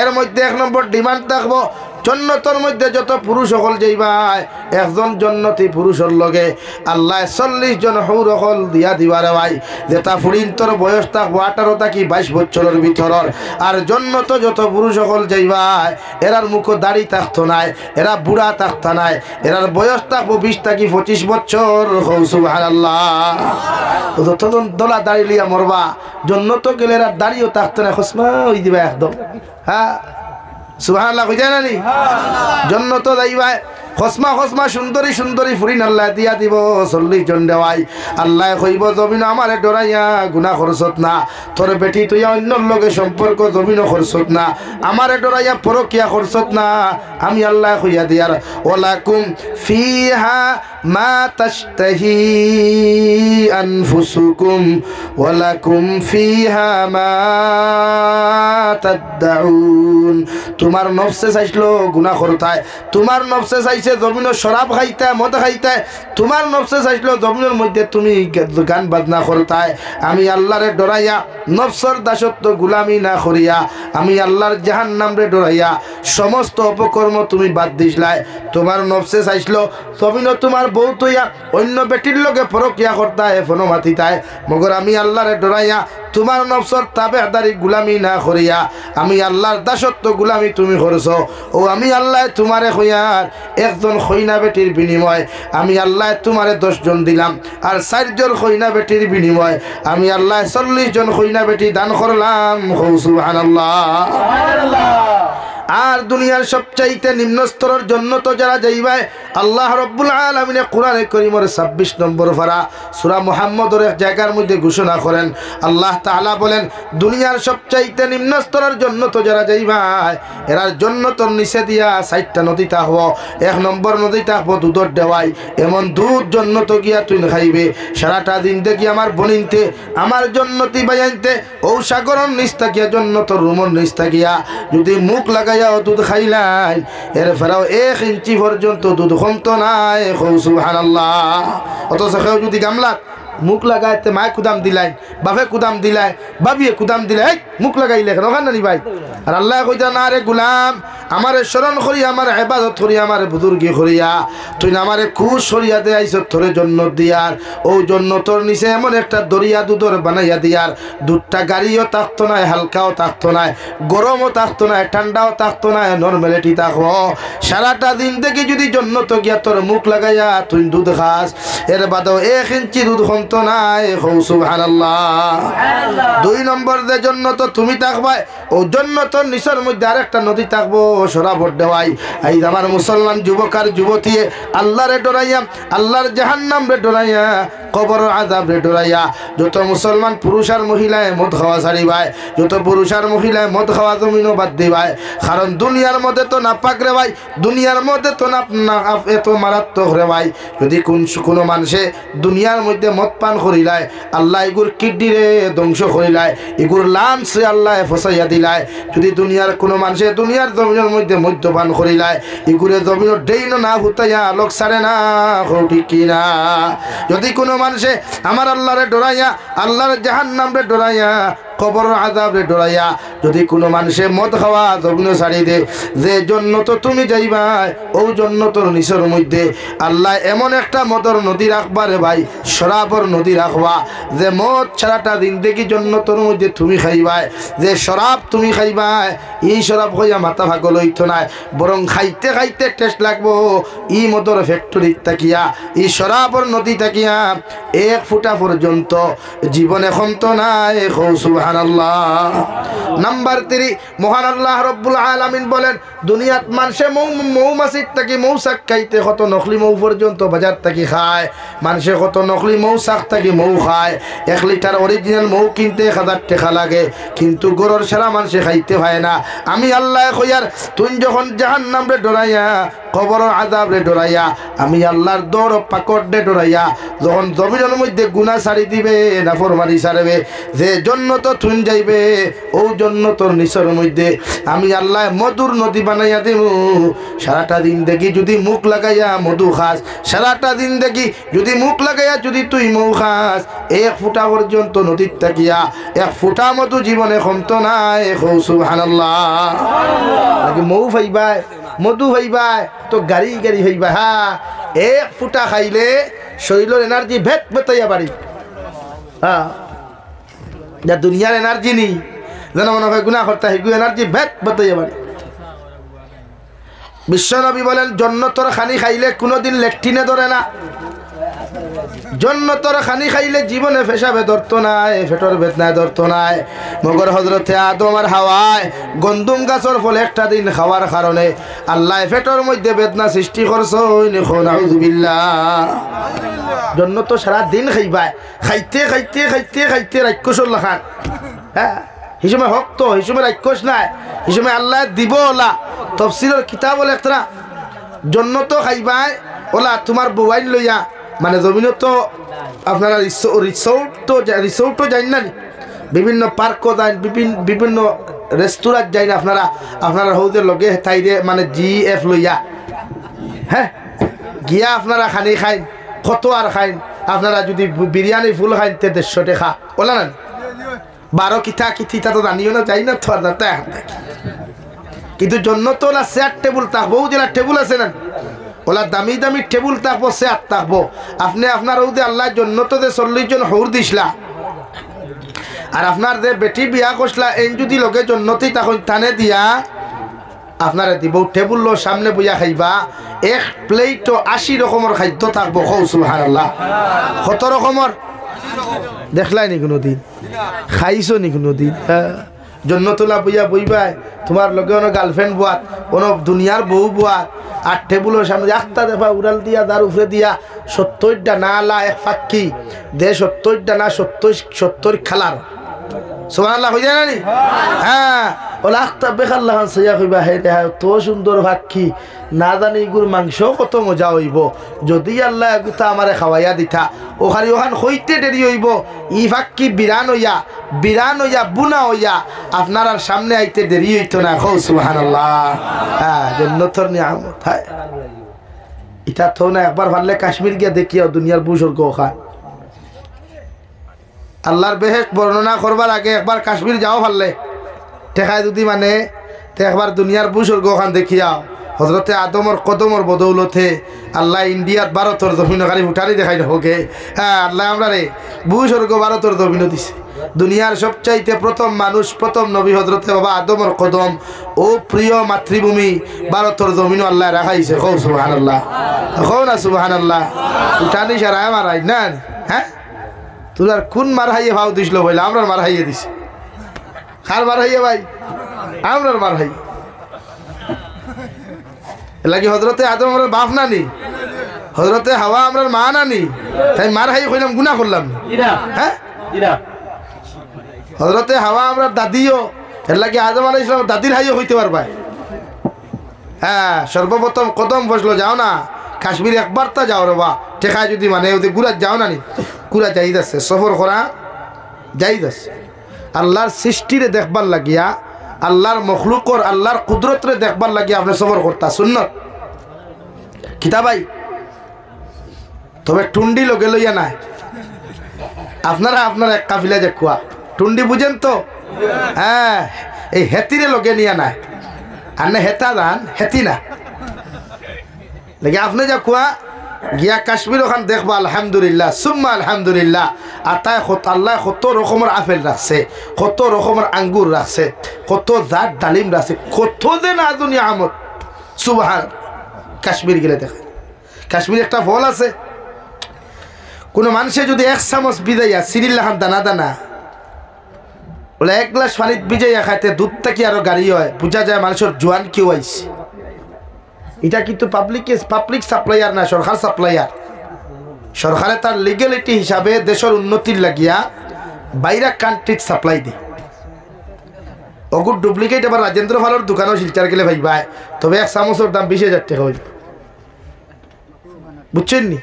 এর মধ্যে 1 নম্বর ডিমান্ড থাকবো, জন্নতর মধ্যে যত পুরুষ সকল যাইবাই একজন জন্নতি পুরুষের লগে আল্লাহ 40 জন হুর সকল দিয়া দিবারে ভাই যেটা ফুরিন্তর বয়স থাকবো 18 থেকে 22 বছরের ভিতর আর জন্নত যত পুরুষ সকল যাইবাই এরার মুখ দাড়ি থাকতো নাই এরা বুড়া থাকতো নাই এরার বয়স থাকবো 20 থেকে 25 বছর সুবহানাল্লাহ যতজন দলা দাড়ি লিয়া মরবা জন্নত গেলে এরা দাড়িও থাকতো না খসমা হই দিবা একদম হ্যাঁ সুবহানাল্লাহ কই যায় না নি জন্নত যাইবাই খসমা খসমা সুন্দরী সুন্দরী ফুরিন আল্লাহ দিয়া দিব 40 জন দেওয়াই আল্লাহ কইব জমিন আমারে ডরাইয়া গুনাহ করছত না তোর বেটি তুই অন্যর লগে সম্পর্ক জমিন করছত না আমারে ডরাইয়া পরকিয়া করছত না আমি আল্লাহ কইয়া দিয়ার ওয়ালাকুম ফিহা মা তাশতাহি আনফুসুকুম ওয়ালাকুম ফিহা মা তাদউন তোমার নফসে চাইছিল গুনাহ করতায় তোমার নফসে চাইছে জমিনের শরাব খাইতে মদ খাইতে তোমার নফসে চাইছিল জমিনের মধ্যে তুমি গান বাজনা করতায় আমি আল্লাহরে ডরাইয়া নফসর দাসত্ব গুলামি না করিয়া আমি আল্লাহর জাহান্নাম রে ডরাইয়া সমস্ত অপকর্ম তুমি বাদ দিছলাই তোমার নফসে চাইছিল জমিনে তোমার বউ তৈয়া অন্য বেটির লগে পরকিয়া করতায় ফোনো মাতিতায় মগর আমি আল্লাহরে ডরাইয়া তোমার নফসর তাবেদারি গুলামি না করিয়া আমি আল্লাহর দাসত্ব গুলামি তুমি করছো ও আমি আল্লাহ তোমারে কইয়ার একজন খইনা বেটির বিনিময় আমি আল্লাহ তোমারে 10 জন দিলাম আর 4 জন খইনা বেটির বিনিময় আমি আল্লাহ 40 জন খইনা বেটি দান করলাম সুবহানাল্লাহ সুবহানাল্লাহ আর দুনিয়ার সবচাইতে নিম্ন স্তরের জন্য তো যারা যাইবাই আল্লাহ রাব্বুল আলামিনে কোরআনে কারীমের 26 নম্বর পারা সূরা মুহাম্মদের এক জায়গার মধ্যে ঘোষণা করেন আল্লাহ তাআলা বলেন দুনিয়ার সবচাইতে নিম্ন স্তরের জন্য তো যারা যাইবাই এরার জান্নাতের নিচে দিয়া 4টা নদী থাকবো এক নম্বর নদী থাকবো দুধের দেওয়াই এমন দুধ জান্নাতে গিয়া তুই খাইবে সারাটা দিন দেখি আমার বনিনতে আমার জান্নাতি বাইনতে ও সাগরের নিচ থাকিয়া জান্নাতের রুমের নিচ থাকিয়া যদি মুখ লাগাই দুধ খাইলাই এর ফেরাও 1 ইঞ্চি পর্যন্ত দুধ কমতো নাই সুবহানাল্লাহ অথচ কেউ যদি গামলা মুখ লাগাইতে মায় কুদাম দিলাই বাপে কুদাম দিলাই বাবিয়ে কুদাম দিলাই মুখ লাগাইলে কেন ওখান নানি ভাই আর আল্লাহ কইতা না রে গুলাম আমারে স্মরণ করি আমার ইবাদত করি আমার বুজুর্গি করিয়া তুই আমারে খুশ করিয়া দে আইছ তোর জন্য দিয়ার ও জন্য তোর নিচে এমন একটা দরিয়া দুধর বানাইয়া দিয়ার দুধটা গাড়িও থাকতো না হালকাও থাকতো না গরমও থাকতো না ঠান্ডাও থাকতো না নরমালিটি থাকবো সারাটা দিন থেকে যদি জন্য তো গিয়া তোর মুখ লাগাইয়া তুই দুধ খাস এর বাদেও 1 ইঞ্চি দুধ কমতো নাই সুবহানাল্লাহ 2 নম্বর যে জন্য তো তুমি থাকবা ও জন্য তোর নিচের মধ্যে আরেকটা নদী থাকবো শরাবর দেওয়াই এই আমার মুসলমান যুবক আর যুবতী আল্লাহরে ডরাইয়া আল্লাহর জাহান্নাম রে ডরাইয়া কবর আযাব রে ডরাইয়া যত মুসলমান পুরুষ আর মহিলায় মদ খাওয়া ছাড়িবাই যত পুরুষ আর মহিলায় মদ খাওয়া জমিনও বাদ দিবাই কারণ দুনিয়ার মধ্যে তো নাপাক রে ভাই দুনিয়ার মধ্যে তো না এত মারাত্মক রে ভাই যদি কোনো মানুষে দুনিয়ার মধ্যে মদ পান করিলায় আল্লাহ এগুর কিডনি রে ধ্বংস করিলায় এগুর লাঞ্চ রে আল্লাহ ফসাইয়া দিলায় যদি দুনিয়ার কোনো মানুষে দুনিয়ার জমিনের মধ্যে মদ্যপান করিলায় এগুরে জমিনের ডেইন না হুতাইয়া লোক সারে না ঠিক কিনা যদি কোনো মানুষে আমার আল্লাহরে ডরাইয়া আল্লাহর জাহান্নাম রে ডরাইয়া কবর আযাব রে ডরাইয়া যদি কোনো মানুষে মদ খাওয়া জমিন ছাড়ি দে যে জন্য তো তুমি যাইবাই ও জন্য তোর নিচের মধ্যে আল্লাহ এমন একটা মদর নদী রাখবা রে ভাই শরাবর নদী রাখবা যে মদ ছাড়াটা জিন্দেগি জন্য তোর মধ্যে তুমি খাইবাই যে শরাব তুমি খাইবাই এই শরাব হইয়া মাথা ভাগল হইতো না বরং খাইতে খাইতে টেস্ট লাগবো ই মদর ফ্যাক্টরি তাকিয়া এই শরাবর নদী তাকিয়া 1 ফুটা পর্যন্ত জীবন এখন তো নাই সুবহানাল্লাহ নাম্বার 3 মহান আল্লাহ রাব্বুল আলামিন বলেন দুনিয়াত মানুষে মৌমাছির থেকে মৌচাক খাইতে কত নকলি মৌ পর্যন্ত বাজার থেকে খায় মানুষে কত নকলি মৌচাক থেকে মৌ খায় 1 লিটার অরিজিনাল মৌ কিনতে 1000 টাকা লাগে কিন্তু গরুর সারা মানুষে খাইতে পায় না আমি আল্লাহ কইয়ার তুই যখন জাহান্নাম রে ডরাইয়া কবর আযাব রে ডরাইয়া আমি আল্লাহর দর পাকড় রে ডরাইয়া যখন জমিনের মধ্যে গুনাহ ছাড়ি দিবে নাফরমানি ছাড়বে যে জন্য তো তুই যাইবে ও জন্য তোর নিচের মধ্যে আমি আল্লাহ মধুর নদী বানাইয়া দেব সারাটা দিন দেখি যদি মুখ লাগাইয়া মধু খাস সারাটা দিন দেখি যদি মুখ লাগাইয়া যদি তুই মৌ খাস 1 ফুটা পর্যন্ত নদীর তাকিয়া 1 ফুটা মধু জীবনে কমতো নাই সুবহানাল্লাহ নাকি মৌ পাইবাই মধু হইবা তো গাড়ি গাড়ি হইবা। হ্যাঁ, এক ফুটা খাইলে শরীরের এনার্জি ভেট বেতাইয়া পারি। হ্যাঁ, যা দুনিয়ার এনার্জি নেই, যেন মনে হয় গুনাহ করতে হয়, এনার্জি ভেট বেতাইয়া পারি। বিশ্বনবী বলেন জন্নতর খানি খাইলে কোনোদিন লেট্রিনে ধরে না। জন্নতর খানি খাইলে জীবনে পেশাবে ধরতো নাই, ফেটর বেদনায় ধরতো নাই। মগর হজরতে আদম আর হাওয়ায় গন্দুম গাছর ফল একটা দিন খাওয়ার কারণে আল্লাহ ফেটর মধ্যে বেদনা সৃষ্টি করছো। নাউযুবিল্লাহ। জন্নত সারা দিন খাইবায়, খাইতে খাইতে খাইতে খাইতে রাক্ষসর লাখান। হ্যাঁ, এই সময় হক তো, এই সময় রাক্ষস নাই, এই সময় আল্লাহ দিব ওলা। তফসিলের কিতাব বলে একটা জন্নত খাইবায় ওলা তোমার মোবাইল লইয়া, মানে জমিনত তো আপনারা রিসোর্টও যাই না, বিভিন্ন পার্কও যান, বিভিন্ন রেস্তোরাঁ যাই না আপনারা, আপনারা হৌদের লগে তাইরে মানে GF লইয়া। হ্যাঁ, গিয়া আপনারা খানি খাইন, কত আর খাইন। আপনারা যদি বিরিয়ানি ফুল খাইন তে 150 টাকা ওলা না। 12 কিথা কিথিটা তো জানিও না, যাই না তো আর যাতে। কিন্তু জন্নত ওলা চেয়ার টেবুল থাকবো, যেটা টেবুল আছে না ওলা দামি দামি টেবুল থাকবো, চেয়ার থাকবো। আপনি আপনার ওদের আল্লাহ জন্নত যে 40 জন হৌর দিসলা, আর আপনার যে বেটি বিয়া করছিলা এন যদি লগে জন্নতেই তখন টানে দিয়া আপনারা দিব। টেবুল সামনে বইয়া খাইবা, এক প্লেটও 80 রকমের খাদ্য থাকবো। সুবহানাল্লাহ। কত রকমের দেখলাই নি কোনোদিন? খাইছো নি কোনোদিন? জন্নতলা বইয়া বইবাই, তোমার লগে কোনো গার্লফ্রেন্ড বোয়াত, কোনো দুনিয়ার বউ বোয়াত, আর টেবুলের সামনে একটা দেখবা উড়াল দিয়া দার উপরে দিয়া 70টা না লা এক ফাক্কি দে, 70টা না 70 খালার। সুবহানাল্লাহ হই যায় না নি? হ্যাঁ, ওলা একটা বেকার লাগান সইয়া কইবা হে রে তো সুন্দর ফাক্কি, না জানি এগুর মাংস কত মজা হইব যদি আল্লাহ এগুতা আমারে খাওয়াইয়া দিতা। ওখানে ওখান হইতে দেরি হইব, ই ফাক্কি বিরান হইয়া বুনা হইয়া আপনার আর সামনে আইতে দেরি হইতো না। সুবহানাল্লাহ। হ্যাঁ, জান্নাতের নিয়ামত। হ্যাঁ, এটা তো না একবার ভাললে কাশ্মীর গিয়া দেখিও দুনিয়ার বুজুর্গ খান। আল্লাহর বেহেশত বর্ণনা করবার আগে একবার কাশ্মীর যাও ভাললে ঠেকায় যদি মানে তে একবার দুনিয়ার বুজুর্গ খান দেখিয়াও। হজরতে আদমর কদমর বদৌলতে আল্লাহ ইন্ডিয়ার ভারতর জমিন খালি উঠারি দেখাই হোকে। হ্যাঁ, আল্লাহ আমরা রে বুজুর্গ ভারতর জমিন দিছে। দুনিয়ার সবচাইতে প্রথম মানুষ, প্রথম নবী হজরতে বাবা আদমর কদম, ও প্রিয় মাতৃভূমি ভারতর জমিন আল্লাহ রাখাইছে। কৌ সুবহানাল্লাহ, কৌ না সুবহানাল্লাহ। উঠানি সারা মারাই না। হ্যাঁ, তোর কোন মার হাইয়ে ভাও দিছিল বলে আমরার মার হাইয়ে দিছে। কার মার হাইয়ে ভাই? আমরার মার হাই লাগি। হজরতে আদম আমার বাপ নানি, হজরতে হাওয়া আমরার মা নানি, তাই মার হাই কইলাম গুনাহ করলাম। হ্যাঁ, হজরতে হাওয়া আমরা দাদিও, এর লাগে আদম আলাইহিস সালাম দাদির হাইও হইতে পারবা। হ্যাঁ, সর্বপ্রথম কদম বসলো যাও না কাশ্মীর একবার তা যাও রে বা ঠেকায় যদি মানে ওদের গুড়া যাও না নি, গুড়া যাই যাচ্ছে সফর করা যাই যাচ্ছে। আল্লাহর সৃষ্টিরে দেখবার লাগিয়া, আল্লাহর মখলুকর আল্লাহর কুদরতরে দেখবার লাগিয়া আপনি সফর করতা সুন্নত কিতাবাই। তবে টুন্ডি লগে লইয়া নাই আপনারা এক কাফিলা দেখুয়া টুন্ডি বুঝেন তো? হ্যাঁ, এই হেতিরে লগে নিয়া নাই। আর না হেতা দান হেতি না লাগে আপনি যা কুয়া গিয়া কাশ্মীর ওখান দেখবা আলহামদুলিল্লাহ সুম্মা আলহামদুলিল্লাহ। আর তাই আল্লাহ কত রকমের আপেল রাখছে, কত রকমের আঙ্গুর রাখছে, কত জাত ডালিম রাখছে, কত যে না দুনিয়া আমত। সুবহান। কাশ্মীর গেলে দেখেন কাশ্মীর একটা ফল আছে, কোনো মানুষে যদি 1 চামচ বিজাইয়া সিরিল্লাহান দানা দানা বলে 1 গ্লাস পানিত বিজাইয়া খাইতে দুধ থেকে আরো গাড়ি হয়, বোঝা যায় মানুষের জোয়ান কেউ আইছে। এটা কিন্তু পাবলিক সাপ্লাইয়ার না, সরকার সাপ্লাইয়ার। সরকারে তার লিগ্যালিটি হিসাবে দেশের উন্নতির লাগিয়া বাইরা কান্ট্রিত সাপ্লাই দেয়। অগুর ডুপ্লিকেট এবার রাজেন্দ্র ভালোর দোকানও শিলচার গেলে ভাই ভাই, তবে 1 চামচের দাম 20,000 টাকা হইল। বুঝছেন নি?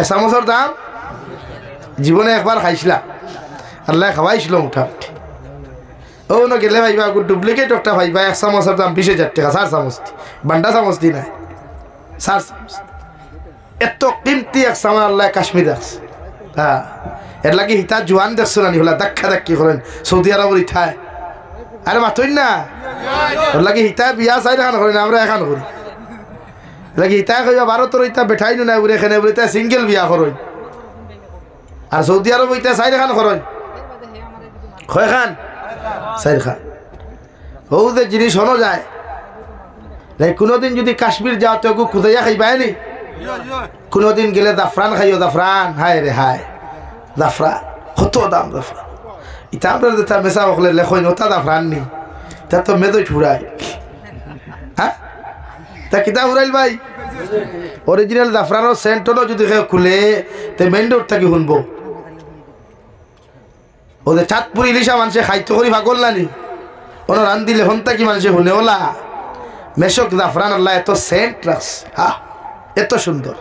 1 চামচের দাম জীবনে একবার খাইছিলাম, আল্লাহ খাওয়াইছিল মোটামুটি। ও না গেলে ভাইবা ডুপ্লিকেট একটা ভাইবা 1 চামচের দাম 20,000 টাকা। 4 চামচ বান্ডা চামচ দি নাই, 4 চামচ এত কিমতি 1 চামচ আল্লাহ কাশ্মীর আছে। হ্যাঁ, এর লাগে হিতা জোয়ান দেখছো না হলা ধাক্কা ধাক্কি করেন সৌদি আরবের ইঠায়। আরে মাথইন না ওর লাগে হিতা বিয়া চাই এখান করি না আমরা এখান করি লাগে হিতা কইবা ভারতের ইতা বেঠাই না বলে এখানে বলে সিঙ্গেল বিয়া করই আর সৌদি আরব ইতা চাই এখান করই কয় খান চাই খান ও যে জিনিস হনো যায় কোনোদিন যদি কাশ্মীর যাও তো খুদাইয়া খাইবাই নি কোনোদিন গেলে জাফরান খাইও জাফরান হায় রে হায় জাফরান কত দাম জাফরান ইটা আমরা তার মেসা বকলে লেখই ওটা জাফরান নি তা তো মেদই ঠুরাই হ্যাঁ তা কিতা উড়াইল ভাই অরিজিনাল জাফরানোর সেন্টনও যদি কেউ খুলে তো মেন রোড থাকি শুনবো ওদের চাঁদপুর ইলিশা মানুষে খাইতে করি ভাগল নানি ওনার রান দিলে হন থাকি মানুষে শুনে ওলা মেশক জাফরান আল্লাহ এত সেন্ট রাখস হ্যাঁ এত সুন্দর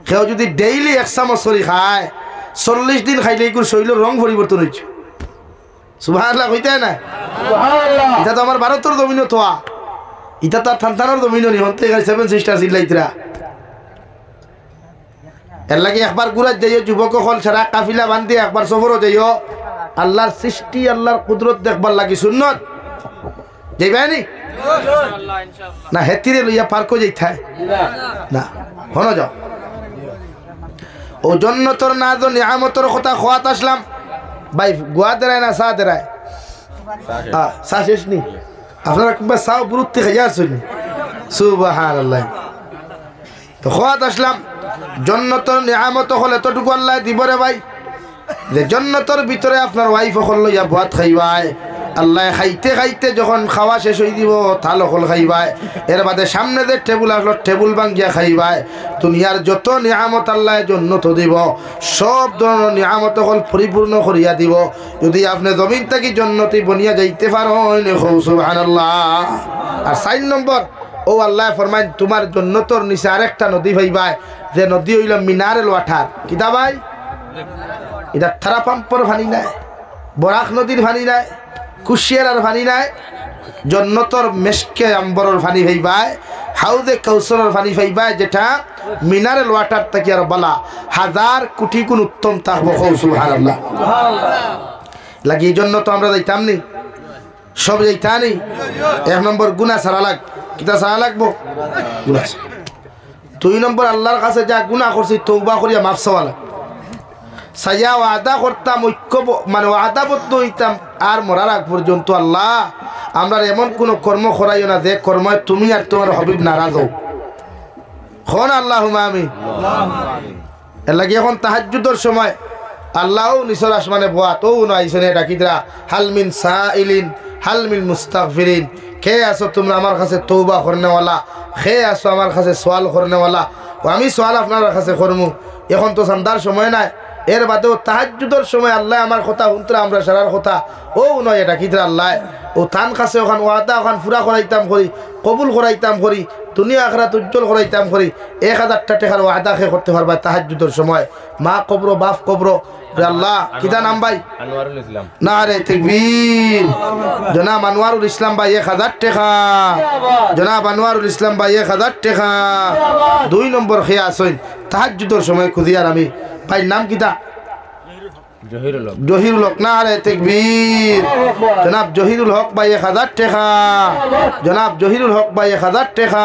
কেউ যদি ডেইলি 1 চামচ করে খায় 40 দিন খাইলে এগুলো শরীরের রং পরিবর্তন হয়েছে সুবহানাল্লাহ কইতে না এটা তো আমার ভারতের জমিনও তোয়া এটা তো আর থানথানোর জমিনও নি হতে 7 সিস্টার সিলাইতরা এর লাগে একবার গুরাত যাইও যুবক হল সারা কাফিলা বান্ধি একবার সফরও যাইও আল্লাহর সৃষ্টি আল্লাহর কুদরত দেখবার লাগি সুন্নত যাইবানি না হেতিরে লইয়া পার্কও যাইতায় না হনো যাও ও জন্নতর না তো নিয়ামতর কথা খোয়াত আসলাম ভাই গোয়া দেরায় না চা দেরায় চা শেষ নি আপনারা কিংবা চাও বুরুত্তি খাইয়া আসুন সুবহানাল্লাহ তো খোয়াত আসলাম জন্নতর নিয়ামত হলে এতটুকু আল্লাহ দিব রে ভাই যে জন্নতর ভিতরে আপনার ওয়াইফ হল লইয়া ভাত খাইবায় আল্লাহ খাইতে খাইতে যখন খাওয়া শেষ হয়ে দিব থাল হল খাইবায় এর বাদে সামনে যে টেবুল আসলো টেবুল ভাঙ্গিয়া খাইবায় দুনিয়ার যত নিয়ামত আল্লাহ জন্নত দিব সব ধরনের নিয়ামত হল পরিপূর্ণ করিয়া দিব যদি আপনি জমিন থেকে জন্নতি বনিয়া যাইতে পারেন সুবহানাল্লাহ আর 4 নম্বর ও আল্লাহ ফরমাইন তোমার জন্নতর নিচে আরেকটা নদী ভাইবায় যে নদী হইল মিনারেল ওয়াটার কিতা ভাই এটা থারা পাম্পর ভানি নাই বরাক নদীর ভানি নাই কুশিয়ার ভানি নাই জন্নতর মেশকে আম্বরের ভানি ভাইবায় হাউজে কৌসরের ভানি ভাইবায় যেটা মিনারেল ওয়াটার থেকে আর বলা 1000 কোটি গুণ উত্তম থাকবো সুবহানাল্লাহ লাগে এই জন্য তো আমরা যাইতাম নি সব যাইতানি 1 নম্বর গুনাহ সারা লাগ কিতা সারা লাগবো গুনাহ 2 নম্বর আল্লাহর কাছে যা গুনাহ করছি তওবা করিয়া মাফ চাওয়া লাগ সাজা ওয়াদা করতাম ঐক্য মানে ওয়াদাবদ্ধ হইতাম আর মরার আগ পর্যন্ত আল্লাহ আমরা এমন কোনো কর্ম করাইও না যে কর্ম তুমি আর তোমার হাবিব নারাজ হও খন আল্লাহুম্মা আমিন এর লাগে এখন তাহাজ্জুদের সময় আল্লাহও নিচর আসমানে বোয়াত ও নাইছনে ডাকিদরা হাল মিন সাইলিন হাল মিন মুস্তাগফিরিন কে আছো তোমরা আমার কাছে তওবা করনেওয়ালা কে আছো আমার কাছে সওয়াল করনেওয়ালা ও আমি সওয়াল আপনার কাছে করমু এখন তো সন্ধ্যার সময় নাই এর বাদেও তাহাজ্জুদের সময় আল্লাহ আমার কথা শুনতে আমরা সারার কথা ও নয় এটা কিতরা আল্লাহ ও থান কাছে ওখান ওয়াদা ওখান পুরা করাইতাম করি কবুল করাইতাম করি দুনিয়া আখিরাত উজ্জ্বল করাইতাম করি 1000 টাকার ওয়াদা খে করতে পারবা তাহাজ্জুদের সময় মা কবর বাপ কবর আল্লাহ কিতা নাম ভাই আনোয়ারুল ইসলাম নারে তাকবীর জনাব আনোয়ারুল ইসলাম ভাই 1000 টাকা জনাব আনোয়ারুল ইসলাম ভাই 1000 টাকা 2 নম্বর খেয়া আসেন তাহাজ্জুদের সময় খুদিয়ার আমি ভাই নাম কিতা জহিরুল হক নারে তাকবীর জনাব জহিরুল হক ভাই 1000 টাকা জনাব জহিরুল হক ভাই 1000 টাকা